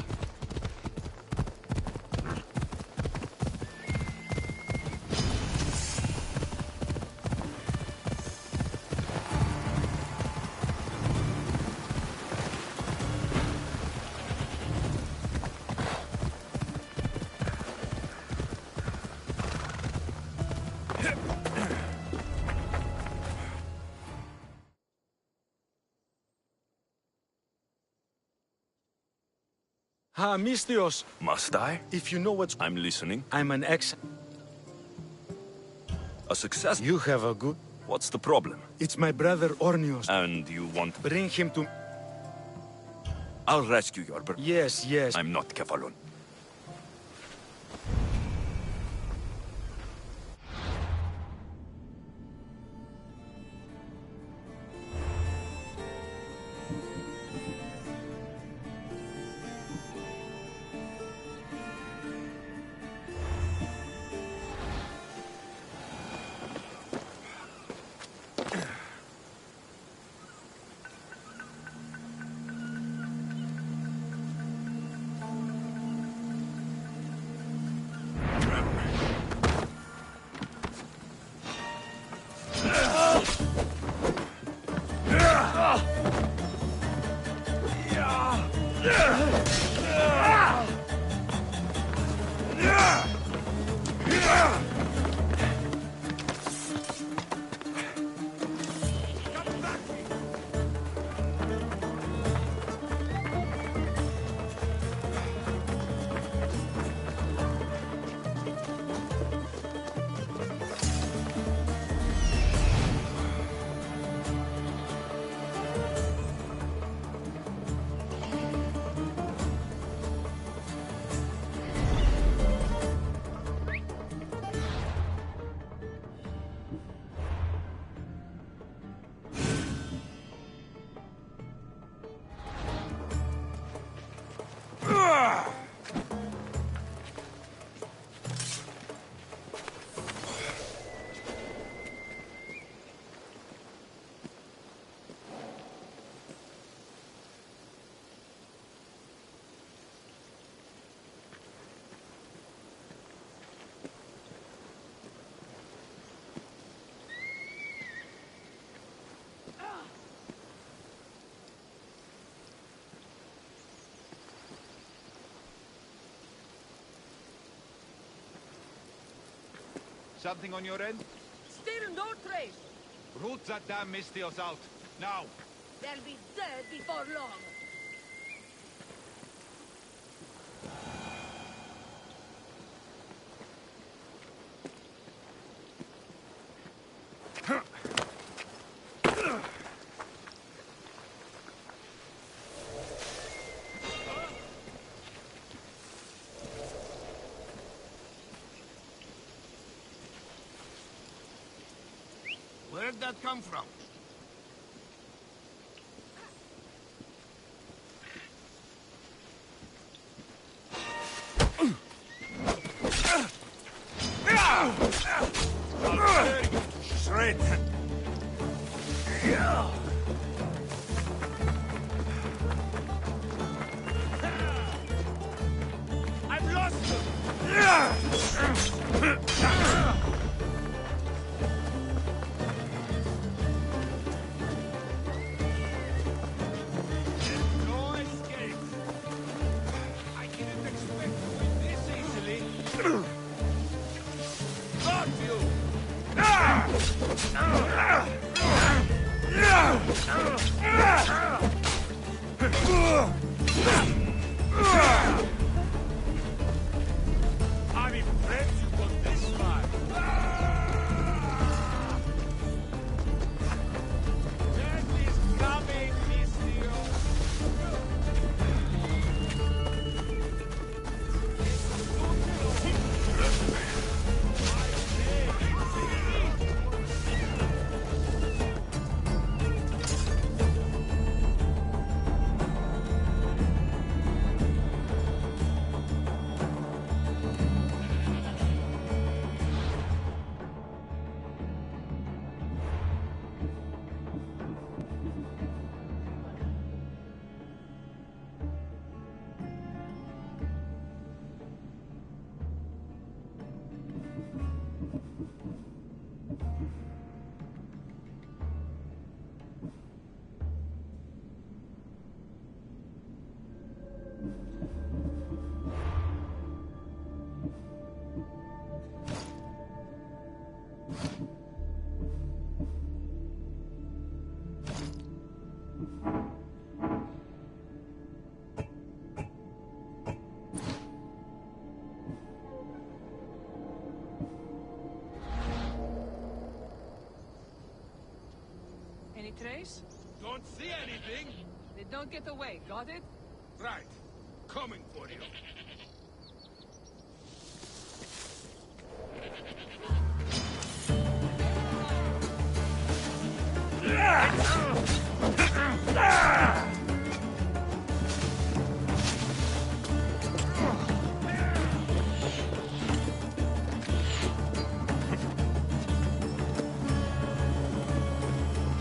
Ha, Mistios. Must I? If you know what's... I'm listening. I'm an ex... A success? You have a good... What's the problem? It's my brother Ornios. And you want... Bring him to... I'll rescue your brother. Yes, yes. I'm not Kefalon. Something on your end? Still no trace. Root that damn Mistios out. Now! They'll be dead before long. Where'd that come from? Shred! I've lost him! I'm impressed you got this far. Death is coming, Mistio. Trace? Don't see anything. They don't get away, got it? Right. Coming for you.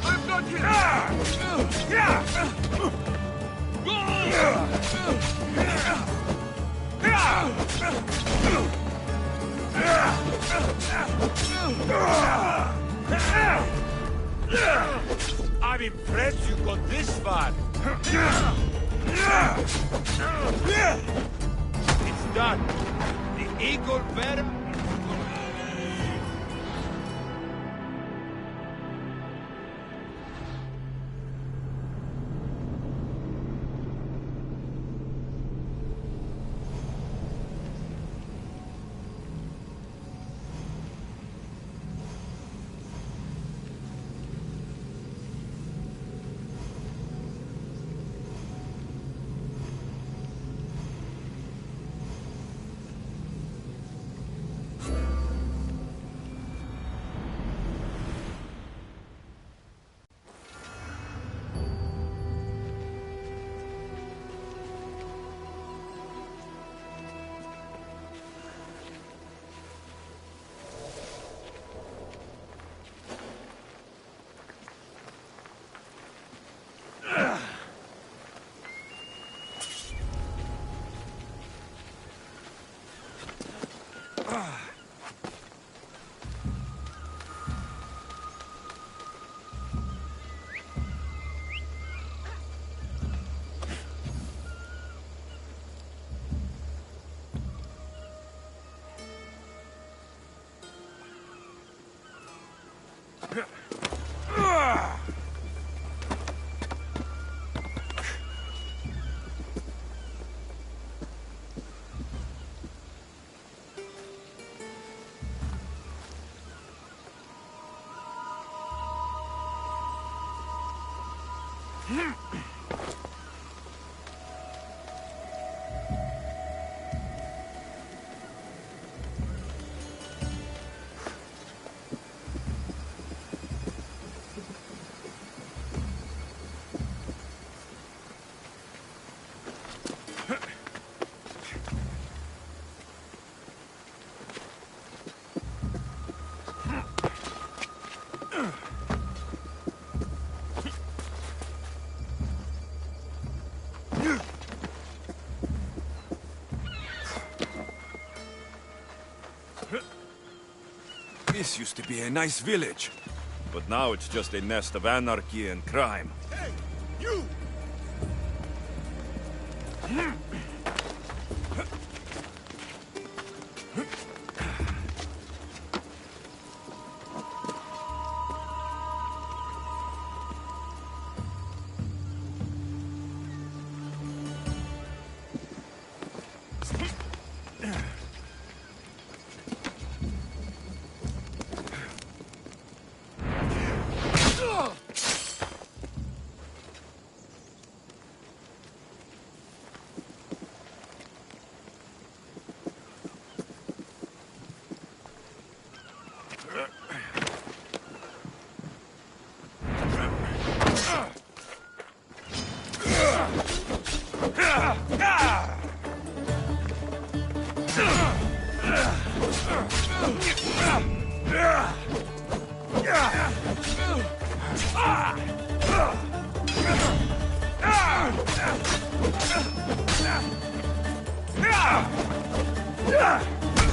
I've got I'm impressed you got this far. It's done. The eagle better. This used to be a nice village, but now it's just a nest of anarchy and crime. Hey, you!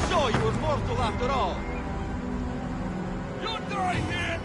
So you were mortal after all. You die here!